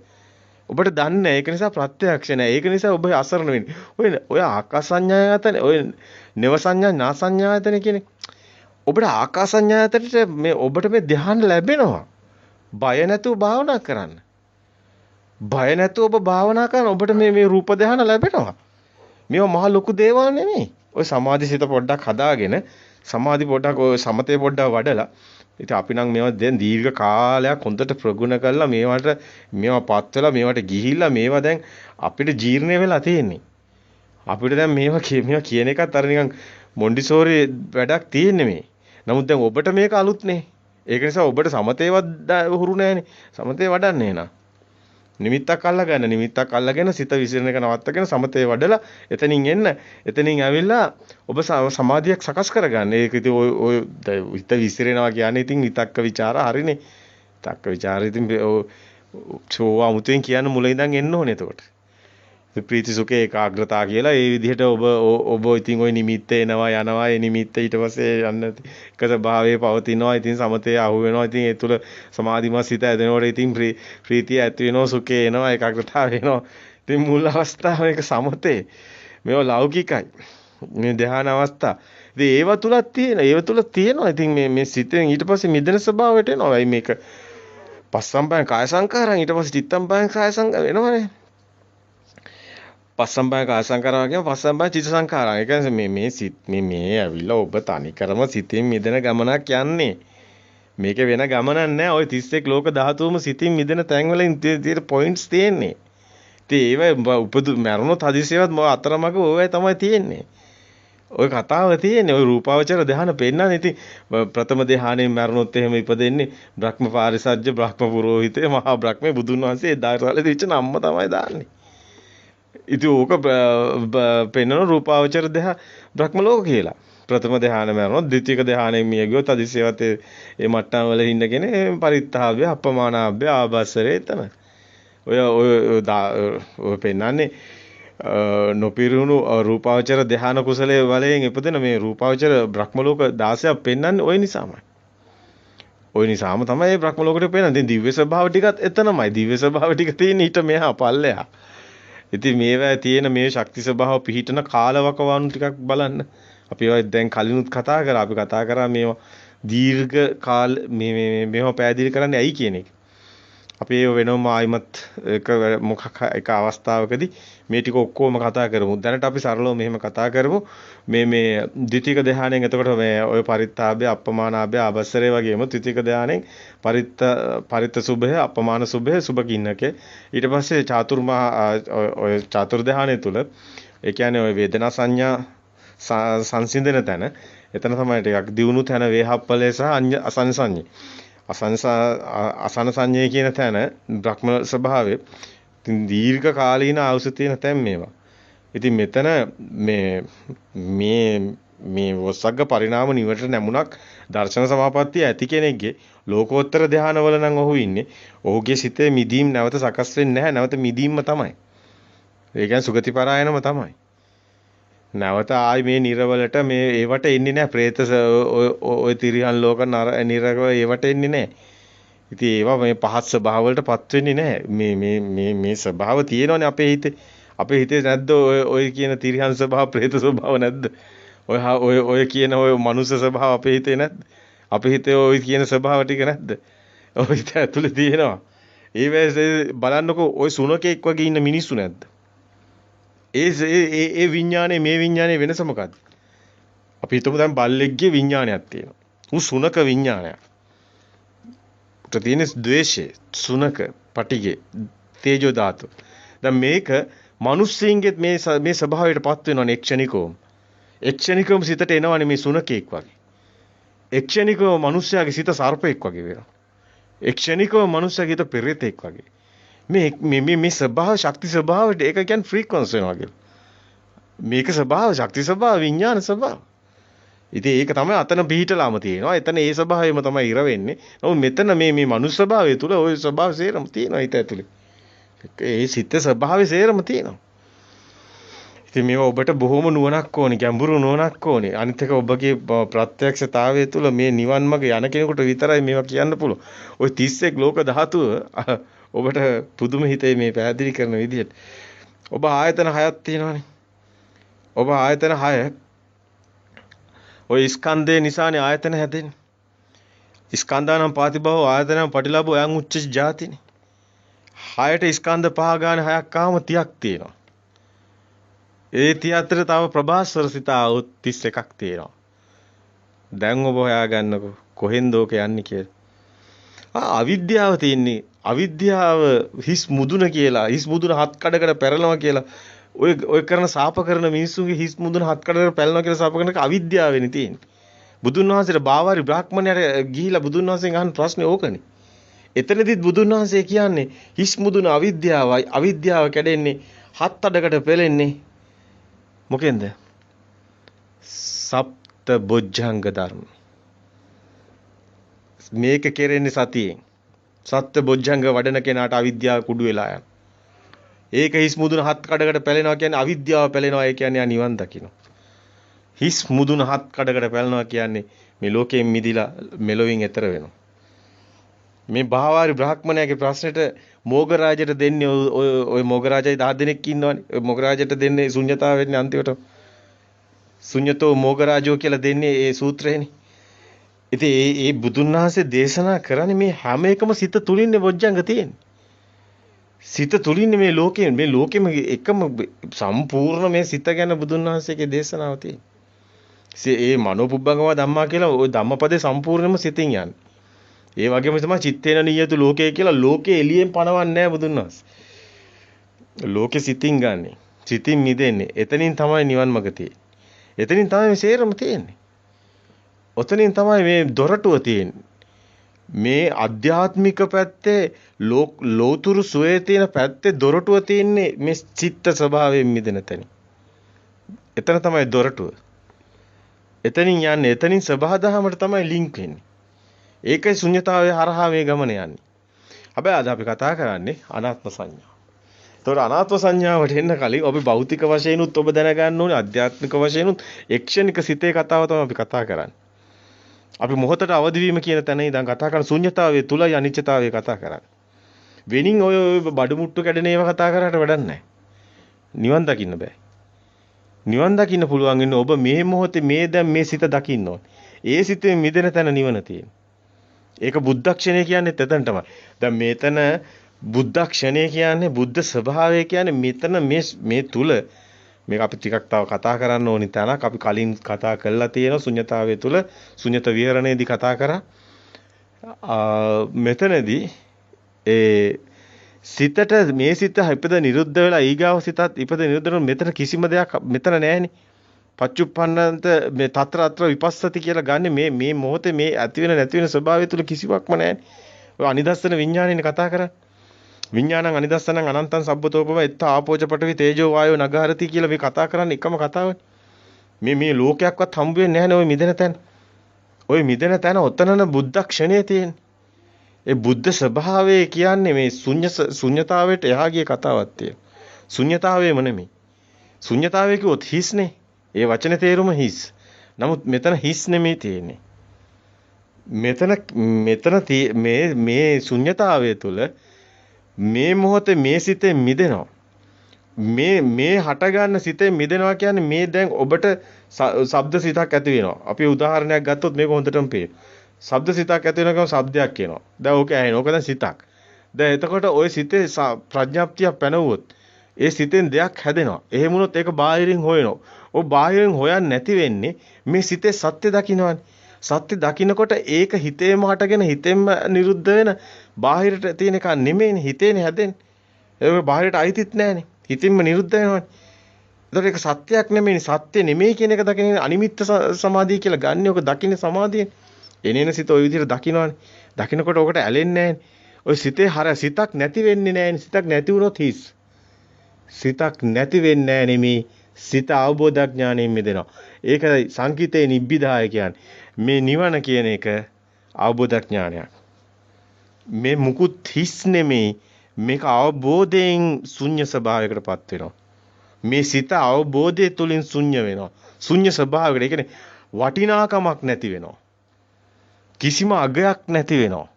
ඔබට දන්නේ ඒක නිසා ප්‍රත්‍යක්ෂ නැහැ. ඒක නිසා ඔබ අසරණ වෙන්නේ. ඔය ආකාස සංඥායතන ඔය නව සංඥා නා සංඥායතන කියන්නේ ඔබට ආකාස සංඥායතනට මේ ඔබට මේ ධ්‍යාන ලැබෙනවා. බය නැතුව භාවනා කරන්න. බය නැතුව ඔබ භාවනා කරන ඔබට මේ රූප ධ්‍යාන ලැබෙනවා. මේවා මහ ලොකු දේවල් නෙමෙයි. ඔය සමාධි සිත පොඩ්ඩක් හදාගෙන සමාධි පොඩ්ඩක් ඔය සමතේ පොඩ්ඩක් වඩලා ඉතින් අපි නම් මේවා දැන් දීර්ඝ කාලයක් හොඳට ප්‍රගුණ කරලා මේවා පත් වෙලා මේවට ගිහිල්ලා මේවා දැන් අපිට ජීර්ණය වෙලා තියෙන්නේ. අපිට දැන් මේවා කියන එකත් අර නිකන් මොන්ඩිසෝරි වැඩක් තියෙන්නේ මේ. නමුත් දැන් ඔබට මේක අලුත්නේ. ඒක නිසා ඔබට සමතේවත් හුරු නැහැනේ. සමතේ වඩන්නේ නා. නිමිත්තක් අල්ලගෙන සිත විසිරෙන එක නවත්තගෙන සමතේ වඩලා එතනින් එන්න. එතනින් ඇවිල්ලා ඔබ සමාධියක් සකස් කරගන්න. ඒක ඉතින් ඔය හිත විසිරෙනවා කියන්නේ ඉතින් විතක්ක ਵਿਚාර හරිනේ. විතක්ක ਵਿਚාර ඉතින් චෝවා මුතෙන් කියන්න මුල ඉඳන් එන්න ඕනේ එතකොට. ප්‍රීති සුඛ ඒකාග්‍රතාව කියලා ඒ විදිහට ඔබ ඉතින් ওই නිමිත්ත එනවා යනවා ඒ නිමිත්ත ඊට පස්සේ යන්න එක ස්වභාවයේ පවතිනවා ඉතින් සමතේ අහු වෙනවා ඉතින් ඒ තුල සමාධිමත් සිත ඇදෙනකොට ඉතින් ප්‍රීතිය ඇති වෙනවා සුඛේ එනවා ඒකාග්‍රතාව එනවා ඉතින් මුල් අවස්ථාව මේක සමතේ මේවා ලෞකිකයි මේ ධ්‍යාන අවස්ථා ඉතින් ඒව තුල තියෙනවා ඉතින් මේ සිතෙන් ඊට පස්සේ මිදෙන ස්වභාවයට එනවා මේක පස්සම්බයං කාය සංකාරං ඊට පස්සේ චිත්තම්බයං කාය සංකාර වෙනවනේ පස්සම්බයං කාය සංකාරා කියම පස්සම්බයං චිත්ත සංකාරා. ඒ කියන්නේ මේ සිත් මේ ඇවිල්ලා ඔබ තනි කරම සිතින් මිදෙන ගමනක් යන්නේ. මේක වෙන ගමනක් නෑ. ওই 31 ලෝක ධාතුවම සිතින් මිදෙන තැන්වල තියෙන පොයින්ට්ස් තියෙන්නේ. ඉතින් ඒව මරුණොත් හදිසියවත් අතරමඟ ඕවයි තමයි තියෙන්නේ. ওই කතාව තියෙන්නේ ওই රූපාවචර ධ්‍යාන පෙන්නන්නේ. ඉතින් ප්‍රථම ධ්‍යානෙන් මරුණොත් එහෙම ඉපදෙන්නේ බ්‍රහ්ම පාරිසජ්ජ බ්‍රහ්ම පුරෝහිතේ මහා බ්‍රහ්මේ බුදුන් වහන්සේ දායරවල දිච්ච නම්ම තමයි දාන්නේ. ඉතින් ඕක පෙන්වන රූපාවචර දෙහ බ්‍රහ්ම ලෝක කියලා. ප්‍රථම ධ්‍යාන මරනොත් ද්විතීක ධ්‍යානෙ මිය ගියොත් අදිසියවත් ඒ මට්ටම් වල ඉන්න කෙනේ පරිත්තාව්‍ය අපමානාව්‍ය ආභස්සරේ තමයි. ඔය පෙන්වන්නේ නොපිරුණු රූපාවචර ධ්‍යාන කුසලයේ වලයෙන් ඉපදෙන මේ රූපාවචර බ්‍රහ්ම ලෝක 16ක් පෙන්වන්නේ ওই නිසාමයි. ওই නිසාම තමයි මේ බ්‍රහ්ම ලෝකෙට පෙන්වන්නේ. දිව්‍ය ස්වභාව ටිකත් එතනමයි. දිව්‍ය ස්වභාව ටික තියෙන ඊට මෙහා පල්ලෙහා. ඉතින් මේවා තියෙන මේ ශක්ති ස්වභාව පිහිටන කාලවකවානු ටිකක් බලන්න. අපි ඒවා දැන් කලිනුත් කතා කරා. අපි කතා කරා මේවා දීර්ඝ කාල මේවා පැහැදිලි කරන්නේ ඇයි කියන එක. අපි ඒව වෙනම ආයිමත් එක අවස්ථාවකදී මේ ටික ඔක්කොම කතා කරමු. දැනට අපි සරලව මෙහෙම කතා කරමු. මේ ද්විතීක ධ්‍යානෙන් එතකොට මේ ඔය පරිත්තාභය, අපමානාභය, ආභස්සරේ වගේම ද්විතීක ධ්‍යානෙන් පරිත්ත සුභය, අපමාන සුභය, සුභ කින්නකේ. ඊට පස්සේ චාතුර්මහා ඔය චාතුර් ධ්‍යානෙ තුල ඒ කියන්නේ ඔය වේදනා සංඥා සංසිඳන තැන එතන තමයි ටිකක් දියුණු තැන වේහප්පලේ සහ අසං සංඤේ. අසන සංඤේ කියන තැන බ්‍රහ්ම ස්වභාවයේ දීර්ඝ කාලීන ආයුෂ තියෙන තැන් මේවා. ඉතින් මෙතන මේ වසග්ග පරිණාම නිවට නැමුණක් දර්ශන සමාපත්තිය ඇති කෙනෙක්ගේ ලෝකෝත්තර ධානවල නම් ඔහු ඉන්නේ. ඔහුගේ සිතේ මිදීම් නැවත සකස් වෙන්නේ නැහැ. නැවත මිදීම්ම තමයි. ඒ කියන්නේ සුගති පරායනම තමයි. නැවත ආයි මේ නිරවලට මේ ඒවට එන්නේ නැහැ. പ്രേත ඔය තිරියන් ලෝක නිරව ඒවට එන්නේ නැහැ. ඉතින් ඒවා මේ පහත් ස්වභාව වලටපත් වෙන්නේ නැහැ. මේ ස්වභාව තියෙනවනේ අපේ හිතේ. අපේ හිතේ නැද්ද ඔය කියන තිරියන් ස්වභාව, പ്രേත ස්වභාව නැද්ද? ඔය කියන ඔය මනුස්ස ස්වභාව අපේ හිතේ නැද්ද? අපේ හිතේ ඔය කියන ස්වභාව ටික නැද්ද? ඔය හිත ඇතුලේ තියෙනවා. ඒ බලන්නකෝ ඔය සුනකෙක් වගේ ඉන්න මිනිස්සු නැද්ද? ඒ විඥානේ මේ විඥානේ වෙනස මොකද්ද? අපි හිතමු දැන් බල්ලෙක්ගේ විඥානයක් තියෙනවා. උ සුනක විඥානයක්. උට තියෙන ද්වේෂය, සුනක, පටිගේ, තේජෝ ධාතු. දැන් මේක මිනිස්සුන්ගෙත් මේ ස්වභාවයටපත් වෙනවනේ එක්ෂණිකවම. එක්ෂණිකවම සිතට එනවනේ මේ සුනකෙක් වගේ. එක්ෂණිකව මිනිස්යාගේ සිත සර්පෙක් වගේ වෙනවා. එක්ෂණිකව මිනිස්යාගේ හිත පෙරේතෙක් වගේ. මේ ස්වභාව ශක්ති ස්වභාවයට ඒක කියන්නේ ෆ්‍රීකවන්ස් වෙනවා කියලා. මේක ස්වභාව ශක්ති ස්වභාව විඥාන ස්වභාව. ඉතින් ඒක තමයි අතන පිහිටලාම තියෙනවා. එතන ඒ ස්වභාවයම තමයි ඉර වෙන්නේ. නමුත් මෙතන මේ මනුස්ස ස්වභාවය තුල ওই ස්වභාව සේරම තියෙනවා හිත ඇතුලේ. ඒ සිත ස්වභාවය සේරම තියෙනවා. ඉතින් මේවා ඔබට බොහොම නුවණක් ඕනේ, ගැඹුරු නුවණක් ඕනේ. අනිත් එක ඔබගේ ප්‍රත්‍යක්ෂතාවය තුළ මේ නිවන් මාර්ග යන කෙනෙකුට විතරයි මේවා කියන්න පුළුවන්. ওই 31 ලෝක ධාතුව ඔබට පුදුම හිතේ මේ පැහැදිලි කරන විදිහට. ඔබ ආයතන 6ක් තියෙනවානේ. ඔබ ආයතන 6 ඔය ස්කන්ධය නිසානේ ආයතන හැදෙන්නේ. ස්කන්ධානම් පාතිභව ආයතනම් පටිලාභෝ යං උච්ච ජාතිනේ. 6ට ස්කන්ධ පහ ගන්න 6ක් ආවම 30ක් තියෙනවා. ඒ 30 අතර තව ප්‍රභාස්වර සිත આવුත් 31ක් තියෙනවා. දැන් ඔබ හොයාගන්නකො කොහෙන්ද ඕක යන්නේ කියලා. අවිද්‍යාව තියෙන්නේ. අවිද්‍යාව හිස් මුදුන කියලා, හිස් මුදුන හත් කඩකට පැරලනවා කියලා. ඔය කරන සාප කරන මිනිස්සුන්ගේ හිස් මුදුන හත් කඩකට පැරලනවා කියලා සාප කරන එක අවිද්‍යාවෙනි තියෙන්නේ. බුදුන් වහන්සේට බාවාරි බ්‍රාහ්මණයට ගිහිලා බුදුන් වහන්සේගෙන් අහන ප්‍රශ්නේ ඕකනේ. එතනදිත් බුදුන් වහන්සේ කියන්නේ හිස් මුදුන අවිද්‍යාවයි. අවිද්‍යාව කැඩෙන්නේ හත් අඩකට පෙලෙන්නේ මොකෙන්ද? සප්ත බොජ්ජංග ධර්ම. මේක කෙරෙන්නේ සතියෙන්. සත්‍ය බොජ්ජංග වඩන කෙනාට අවිද්‍යාව කුඩු වෙලා යනවා. ඒක හිස් මුදුන හත් කඩකට පැලෙනවා කියන්නේ අවිද්‍යාව පැලෙනවා. ඒ කියන්නේ නිවන් දකින්න. හිස් මුදුන හත් කඩකට පැලෙනවා කියන්නේ මේ ලෝකයෙන් මිදිලා මෙලොවින් එතර වෙනවා. මේ බාහවාරි බ්‍රාහ්මණයාගේ ප්‍රශ්නෙට මොගරාජයට දෙන්නේ ඔය මොගරාජයි 10 දෙනෙක් ඉන්නවනේ. ඔය මොගරාජයට දෙන්නේ ශුන්‍යතාව වෙන්නේ අන්තිමට. ශුන්‍යතෝ මොගරාජෝ කියලා දෙන්නේ ඒ සූත්‍රයනේ. ඉතින් ඒ බුදුන් වහන්සේ දේශනා කරන්නේ මේ හැම එකම සිත තුලින්නේ බොජ්ජංග තියෙන්නේ. සිත තුලින්නේ මේ ලෝකෙම එකම සම්පූර්ණ මේ සිත ගැන බුදුන් වහන්සේගේ දේශනාව තියෙන්නේ. ඒ මනෝපුබ්බංගම ධම්මා කියලා ওই ධම්මපදේ සම්පූර්ණයෙන්ම සිතින් යන්නේ. ඒ වගේම තමයි චිත්තේන නියතු ලෝකය කියලා ලෝකේ එළියෙන් පනවන්නේ නැහැ බුදුන් වහන්සේ. ලෝකෙ සිතින් ගන්නෙ. සිතින් මිදෙන්නේ. එතනින් තමයි නිවන් මඟ තියෙන්නේ. එතනින් තමයි මේ සේරම තියෙන්නේ. ඔතනින් තමයි මේ දොරටුව තියෙන්නේ. මේ අධ්‍යාත්මික පැත්තේ ලෝතුරු සුවේ තියෙන පැත්තේ දොරටුව තියෙන්නේ මේ චිත්ත ස්වභාවයෙන් මිදෙන තැන. එතන තමයි දොරටුව. එතනින් යන්නේ. එතනින් සබහාදහමට තමයි ලින්ක් වෙන්නේ. ඒකයි ශුන්‍යතාවයේ හරහා මේ ගමන යන්නේ. හැබැයි අද අපි කතා කරන්නේ අනාත්ම සංඥාව. ඒතකොට අනාත්ම සංඥාවට එන්න කලින් අපි භෞතික වශයෙන්ුත් ඔබ දැනගන්න ඕනේ, අධ්‍යාත්මික වශයෙන්ුත් එක්ෂණික සිතේ කතාව තමයි අපි කතා කරන්නේ. අපි මොහොතට අවදි වීම කියන තැන ඉඳන් කතා කරන ශුන්‍යතාවයේ තුලයි අනිත්‍යතාවයේ කතා කරන්නේ. වෙනින් ඔය බඩු මුට්ටු කැඩෙන ඒවා කතා කරාට වැඩක් නැහැ. නිවන් දකින්න බෑ. නිවන් දකින්න පුළුවන් ඉන්නේ ඔබ මේ මොහොතේ මේ දැන් මේ සිත දකින්න ඕනේ. ඒ සිතේ මිදෙන තැන නිවන තියෙනවා. ඒක බුද්ධක්ෂණය කියන්නේ එතන තමයි. දැන් මේතන බුද්ධක්ෂණය කියන්නේ බුද්ධ ස්වභාවය කියන්නේ මෙතන මේ තුල මේක අපි ටිකක් තව කතා කරන්න ඕනි තැනක්. අපි කලින් කතා කරලා තියෙන ශුන්‍යතාවය තුල ශුන්‍යත විහරණයේදී කතා කරා. මෙතනදී ඒ සිතට මේ සිත ඉපද නිරුද්ධ වෙලා ඊගාව සිතත් ඉපද නිරුද්ධ වෙන මෙතන කිසිම දෙයක් මෙතන නැහැනේ. පච්චුප්පන්නන්ත මේ తත්‍ර අත්‍ර විපස්සති කියලා ගන්න මේ මොහොතේ මේ ඇති වෙන නැති වෙන ස්වභාවය තුල කිසිවක්ම නැහැනේ. ඔය අනිදස්සන විඥානේනේ කතා කරන්නේ. විඥානං අනිදස්සනං අනන්තං සබ්බතෝපම එත්ත ආපෝච පඨවි තේජෝ වායෝ නගහරති කියලා මේ කතා කරන්නේ එකම කතාවනේ. මේ ලෝකයක්වත් හම්බ වෙන්නේ නැහැනේ ওই මිදෙන තැන. ওই මිදෙන තැන ඔතනන බුද්ධක්ෂණයේ තියෙන්නේ. ඒ බුද්ධ ස්වභාවය කියන්නේ මේ ශුන්‍යතාවයට එහා ගිය කතාවක් තියෙනවා. ශුන්‍යතාවයම නෙමෙයි. ශුන්‍යතාවය කිව්වොත් හිස්නේ. ඒ වචනේ තේරුම හිස්. නමුත් මෙතන හිස් නෙමෙයි තියෙන්නේ. මෙතන මේ ශුන්‍යතාවය තුළ මේ මොහොතේ මේ සිතේ මිදෙනවා. මේ හට ගන්න සිතේ මිදෙනවා කියන්නේ මේ දැන් ඔබට ශබ්ද සිතක් ඇති වෙනවා. අපි උදාහරණයක් ගත්තොත් මේක හොඳටම පේනවා. ශබ්ද සිතක් ඇති වෙනකම් ශබ්දයක් එනවා. දැන් ඕක ඇහෙනවා. ඕක දැන් සිතක්. දැන් එතකොට ওই සිතේ ප්‍රඥාප්තිය පැනවුවොත් ඒ සිතෙන් දෙයක් හැදෙනවා. එහෙම වුණොත් ඒක බාහිරින් හොයනවා. ඔය බාහිරින් හොයන්නේ නැති වෙන්නේ මේ සිතේ සත්‍ය දකින්නවනේ. සත්‍ය දකින්නකොට ඒක හිතේම හටගෙන හිතෙන්ම නිරුද්ධ වෙන බාහිරට තියෙන එක නෙමෙයිනේ හිතේනේ හැදෙන්නේ. ඒක බාහිරට අයිතිත් නැහැනේ. හිතින්ම නිරුද්ධ වෙනවනේ. ඒතකොට ඒක සත්‍යයක් නෙමෙයිනේ. සත්‍ය නෙමෙයි කියන එක දකින්න අනිමිත්ත සමාධිය කියලා ගන්න. ඔක දකින්නේ සමාධියෙන්. එනේන සිත ওই විදිහට දකින්නවනේ. දකින්නකොට ඔකට ඇලෙන්නේ නැහැනේ. ඔය සිතේ සිතක් නැති වෙන්නේ නැහැනේ. සිතක් නැති වුණොත් හිස්. සිතක් නැති වෙන්නේ නැහැ නෙමේ. සිත අවබෝධඥාණයෙන් මිදෙනවා. ඒක සංකිතේ නිබ්බිදාය කියන්නේ. මේ නිවන කියන එක අවබෝධඥානයක්. මේ මුකුත් හිස් නෙමේ. මේක අවබෝධයෙන් ශුන්‍ය ස්වභාවයකටපත් වෙනවා. මේ සිත අවබෝධය තුලින් ශුන්‍ය වෙනවා. ශුන්‍ය ස්වභාවයකට. ඒ කියන්නේ වටිනාකමක් නැති වෙනවා. කිසිම අගයක් නැති වෙනවා.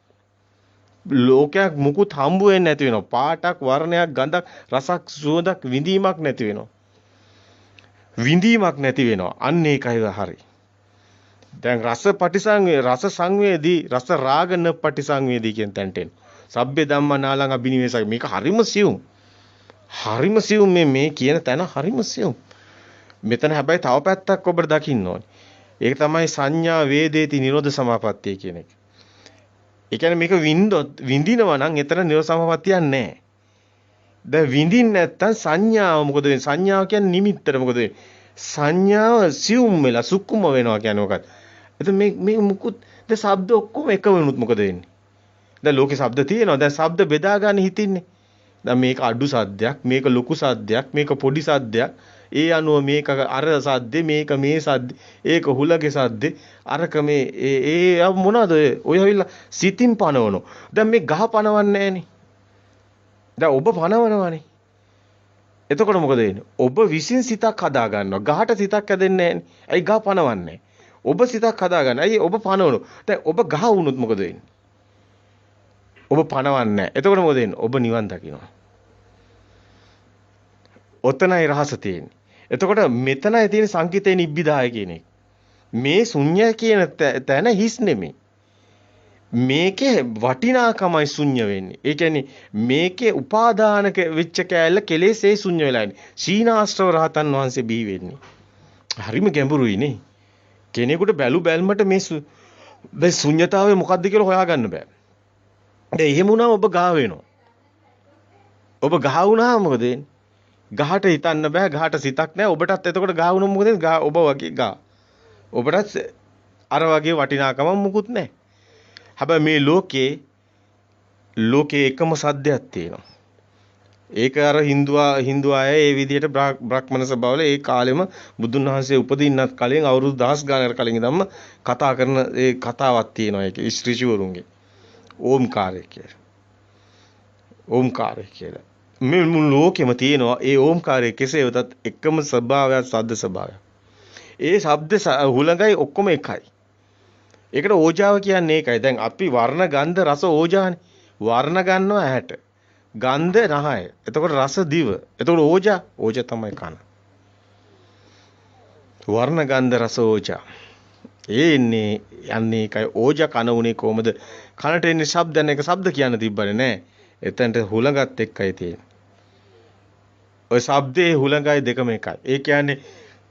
ලෝකයක් මුකුත් හම්බ වෙන්නේ නැති වෙනවා. පාටක්, වර්ණයක්, ගඳක්, රසක්, සුවඳක් විඳීමක් නැති වෙනවා. විඳීමක් නැති වෙනවා. අන්න ඒකයි හරි. දැන් රස සංවේදී රස රාගන පටිසංවේදී කියන තැනට එන. සබ්බේ ධම්මා නාලං අබිනිවේසයි. මේක හරිම සියුම්. හරිම සියුම් මේ කියන තැන හරිම සියුම්. මෙතන හැබැයි තව පැත්තක් ඔබට දකින්න ඕනේ. ඒක තමයි සංඥා වේදේති නිරෝධ සමාපත්තිය කියන එක. ඒ කියන්නේ මේක විඳිනවා නම් එතන නිරෝධ සමාපත්තියක් නැහැ. දැන් විඳින්න නැත්තම් සංඥාව මොකද වෙන්නේ? සංඥාව කියන්නේ නිමිත්තට මොකද වෙන්නේ? සංඥාව සියුම් වෙලා සුක්කුම වෙනවා කියන්නේ මොකක්ද? එතන මේ මුකුත් දැන් ශබ්ද ඔක්කොම එක වෙනුත් මොකද වෙන්නේ? දැන් ලෝකේ ශබ්ද තියෙනවා. දැන් ශබ්ද බෙදා ගන්න හිතින්නේ. දැන් මේක අඩු සද්දයක්, මේක ලොකු සද්දයක්, මේක පොඩි සද්දයක්. ඒ අනුව මේක අර සද්දේ, මේක මේ සද්දේ, ඒක හුලගේ සද්දේ, අරක මේ ඒ මොනවද ඔය ඇවිල්ලා සිතින් පනවනවා. දැන් මේ ගහ පනවන්නේ නැහනේ. දැන් ඔබ පනවනවානේ. එතකොට මොකද වෙන්නේ? ඔබ විසින් සිතක් හදා ගන්නවා. ගහට සිතක් හැදෙන්නේ නැහැ. ඇයි ගහ පනවන්නේ? ඔබ සිතක් හදා ගන්න. ඇයි ඔබ පනවනු? දැන් ඔබ ගහ වුණොත් මොකද වෙන්නේ? ඔබ පනවන්නේ නැහැ. එතකොට මොකද වෙන්නේ? ඔබ නිවන් දකිනවා. ඔතනයි රහස තියෙන්නේ. එතකොට මෙතනයි තියෙන සංකිතේ නිබ්බිදාය කියන එක. මේ ශුන්‍ය කියන තැන හිස් නෙමෙයි. මේකේ වටිනාකමයි ශුන්‍ය වෙන්නේ. ඒ කියන්නේ මේකේ උපාදානක වෙච්ච කෑල්ල කෙලෙසේ ශුන්‍ය වෙලා ඉන්නේ. සීනාස්ත්‍රව රහතන් වහන්සේ බිහි වෙන්නේ. හරිම ගැඹුරුයි නේ. කෙනෙකුට බැලු බැල්මට මේ ශුන්‍යතාවය මොකක්ද කියලා හොයාගන්න බෑ. දැන් එහෙම වුණාම ඔබ ගහ වෙනවා. ඔබ ගහ වුණාම මොකද වෙන්නේ? ගහට හිතන්න බෑ. ගහට සිතක් නැහැ. ඔබටත් එතකොට ගහ වුණොත් මොකද වෙන්නේ? ගහ ඔබ වගේ ගහ. ඔබටත් අර වගේ වටිනාකමක් මුකුත් නැහැ. හැබැයි මේ ලෝකේ එකම සද්දයක් තියෙනවා. ඒක අර හින්දු අය ඒ විදිහට බ්‍රාහ්මණ සභාවල ඒ කාලෙම බුදුන් වහන්සේ උපදින්නත් කලින් අවුරුදු 10 ගානකට කලින් ඉඳන්ම කතා කරන ඒ කතාවක් තියෙනවා. ඒක ශ්‍රීචුවරුන්ගේ ඕම්කාරය කියලා. ඕම්කාරය කියලා. මේ මුළු ලෝකෙම තියෙනවා ඒ ඕම්කාරය කෙසේ වෙතත් එකම ස්වභාවයක් සද්ද ස්වභාවයක්. ඒ ශබ්ද හුළඟයි ඔක්කොම එකයි. ඒකට ඕජාව කියන්නේ ඒකයි. දැන් අපි වර්ණ ගන්ධ රස ඕජානේ. වර්ණ ගන්නවා ඇහැට. ගන්ධ නහය. එතකොට රස දිව. එතකොට ඕජා තමයි කන. වර්ණ ගන්ධ රස ඕජා. ඒ ඉන්නේ යන්නේ ඒකයි. ඕජා කන උනේ කොහමද? කනට එන්නේ ශබ්දන එක ශබ්ද කියන්න තිබ්බනේ නෑ. එතනට හුළඟත් එක්කයි තියෙන්නේ. ඔය ශබ්දේ හුළඟයි දෙකම එකයි. ඒ කියන්නේ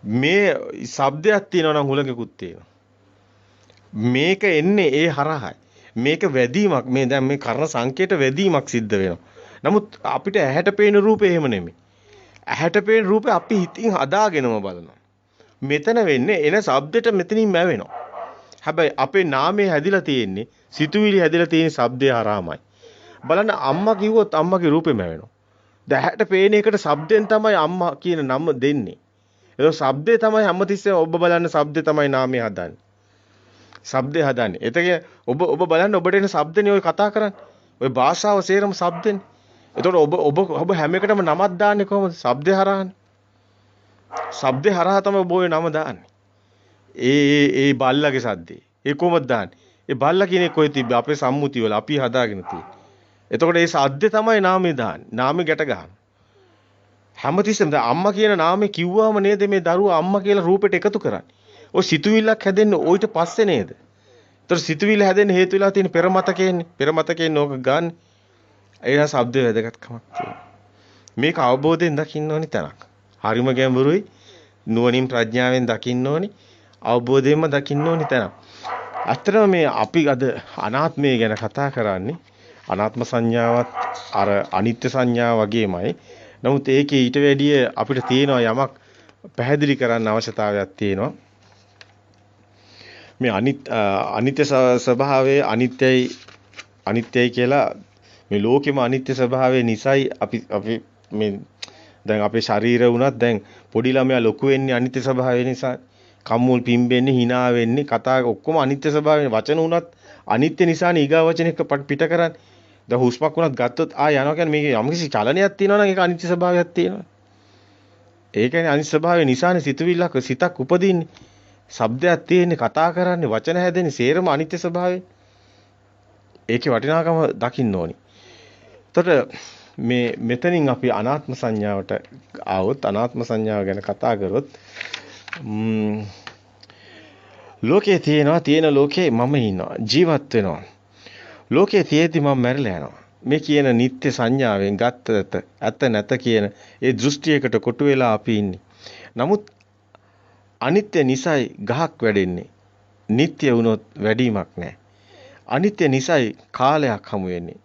මේ ශබ්දයක් තියෙනවා නම් හුළඟකුත් තියෙනවා. මේක එන්නේ ඒ හරහායි. මේක වැදීමක්. මේ දැන් මේ කර්ණ සංකේත වැදීමක් සිද්ධ වෙනවා. නමුත් අපිට ඇහැට පේන රූපේ එහෙම නෙමෙයි. ඇහැට පේන රූපේ අපි හිතින් හදාගෙනම බලනවා. මෙතන වෙන්නේ එන ශබ්දෙට මෙතනින් මැවෙනවා. හැබැයි අපේ නාමය හැදිලා තියෙන්නේ සිතුවිලි හැදිලා තියෙන ශබ්දය හරහාමයි. බලන්න අම්මා කිව්වොත් අම්මගේ රූපේ මැවෙනවා. දැන් ඇහැට පේන එකට ශබ්දෙන් තමයි අම්මා කියන නම දෙන්නේ. ඒක ශබ්දේ තමයි හැමතිස්සෙම ඔබ බලන්න ශබ්දේ තමයි නාමය හදන්නේ. ශබ්දේ හදන්නේ. එතක ඔබ බලන්න ඔබට එන ශබ්දනේ ඔය කතා කරන්නේ. ඔය භාෂාව සේරම ශබ්දෙනේ. එතකොට ඔබ හැම එකටම නමක් දාන්නේ කොහොමද? ශබ්දේ හරහානේ. ශබ්දේ හරහා තමයි ඔබ ඔය නම දාන්නේ. ඒ බල්ලගේ සද්දේ. ඒ කොහොමද දාන්නේ? ඒ බල්ලා කියන එක කොහෙද තිබ්බේ? අපේ සම්මුතිය වල අපි හදාගෙන තියෙන්නේ. එතකොට ඒ සද්දේ තමයි නාමය දාන්නේ. නාමය ගැට ගන්න. හැමතිස්සෙම දැන් අම්මා කියන නාමය කිව්වම නේද මේ දරුවා අම්මා කියලා රූපෙට එකතු කරන්නේ. ඔය සිතුවිල්ලක් හැදෙන්නේ ඊට පස්සේ නේද? ඒතර සිතුවිල්ල හැදෙන්න හේතු වෙලා තියෙන පෙර මතකයන්නේ. පෙර මතකයෙන් ඕක ගන්න. ඒලා ශබ්ද වැදගත්කමක් තියෙනවා. මේක අවබෝධයෙන් දකින්න ඕනි තැනක්. හරිම ගැඹුරුයි. නුවණින් ප්‍රඥාවෙන් දකින්න ඕනි. අවබෝධයෙන්ම දකින්න ඕනි තැනක්. අත්‍තරම මේ අපි අද අනාත්මය ගැන කතා කරන්නේ අනාත්ම සංඥාවත් අර අනිත්‍ය සංඥාව වගේමයි. නමුත් ඒකේ ඊට වැඩිය අපිට තියෙනවා යමක් පැහැදිලි කරන්න අවශ්‍යතාවයක් තියෙනවා. මේ අනිත්‍ය ස්වභාවයේ අනිත්‍යයි කියලා මේ ලෝකෙම අනිත්‍ය ස්වභාවය නිසායි අපි මේ දැන් අපේ ශරීර වුණත් දැන් පොඩි ළමයා ලොකු වෙන්නේ අනිත්‍ය ස්වභාවය නිසා. කම්මුල් පිම්බෙන්නේ hina වෙන්නේ කතා ඔක්කොම අනිත්‍ය ස්වභාවයෙන් වචන උනත් අනිත්‍ය නිසානේ ඊගා වචනයක පිට කරන්නේ. දැන් හුස්මක් උනත් ගත්තොත් යනවා කියන්නේ මේක යම්කිසි චලනයක් තියෙනවා නම් ඒක අනිත්‍ය ස්වභාවයක් තියෙනවා. ඒ කියන්නේ අනිත්‍ය ස්වභාවය නිසානේ සිතක් උපදින්නේ. ශබ්දයක් තියෙන්නේ කතා කරන්නේ වචන හැදෙන්නේ සේරම අනිත්‍ය ස්වභාවය. ඒකේ වටිනාකම දකින්න ඕනි. එතකොට මෙතනින් අපි අනාත්ම සංඥාවට ආවොත් අනාත්ම සංඥාව ගැන කතා කරොත් ලෝකේ තියෙන ලෝකේ මම ඉන්නවා ජීවත් වෙනවා. ලෝකේ තියෙද්දි මම මැරිලා යනවා. මේ කියන නිත්‍ය සංඥාවෙන් ගත්තට ඇත නැත කියන ඒ දෘෂ්ටියකට කොටු වෙලා අපි ඉන්නේ. නමුත් අනිත්‍ය නිසයි ගහක් වැඩෙන්නේ. නිට්ටය වුණොත් වැඩිමක් නැහැ. අනිත්‍ය නිසයි කාලයක් හමු වෙන්නේ.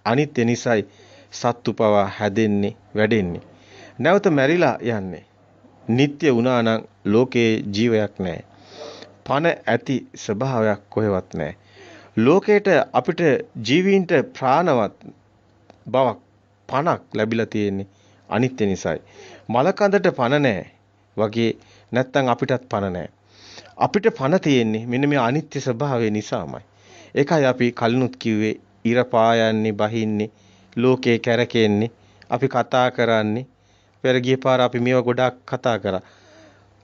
අනිත්‍ය නිසයි සත්තු පවා හැදෙන්නේ වැඩෙන්නේ. නැවත මැරිලා යන්නේ. නිට්ටය වුණා නම් ලෝකේ ජීවයක් නැහැ. පණ ඇති ස්වභාවයක් කොහෙවත් නැහැ. ලෝකේට අපිට ජීවීන්ට ප්‍රාණවත් බවක් පණක් ලැබිලා තියෙන්නේ අනිත්‍ය නිසයි. මලකඳට පණ නැහැ වගේ නැත්තම් අපිටත් පණ නැහැ. අපිට පණ තියෙන්නේ මෙන්න මේ අනිත්‍ය ස්වභාවය නිසාමයි. ඒකයි අපි කලිනුත් කිව්වේ ඉර පායන්නේ බහින්නේ ලෝකේ කැරකෙන්නේ අපි කතා කරන්නේ පෙර ගිය පාර අපි මේවා ගොඩාක් කතා කරා.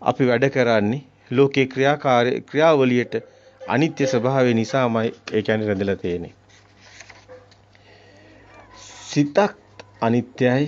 අපි වැඩ කරන්නේ ලෝකේ ක්‍රියාවලියට අනිත්‍ය ස්වභාවය නිසාමයි ඒ කියන්නේ රැඳලා තියෙන්නේ. සිතක් අනිත්‍යයි,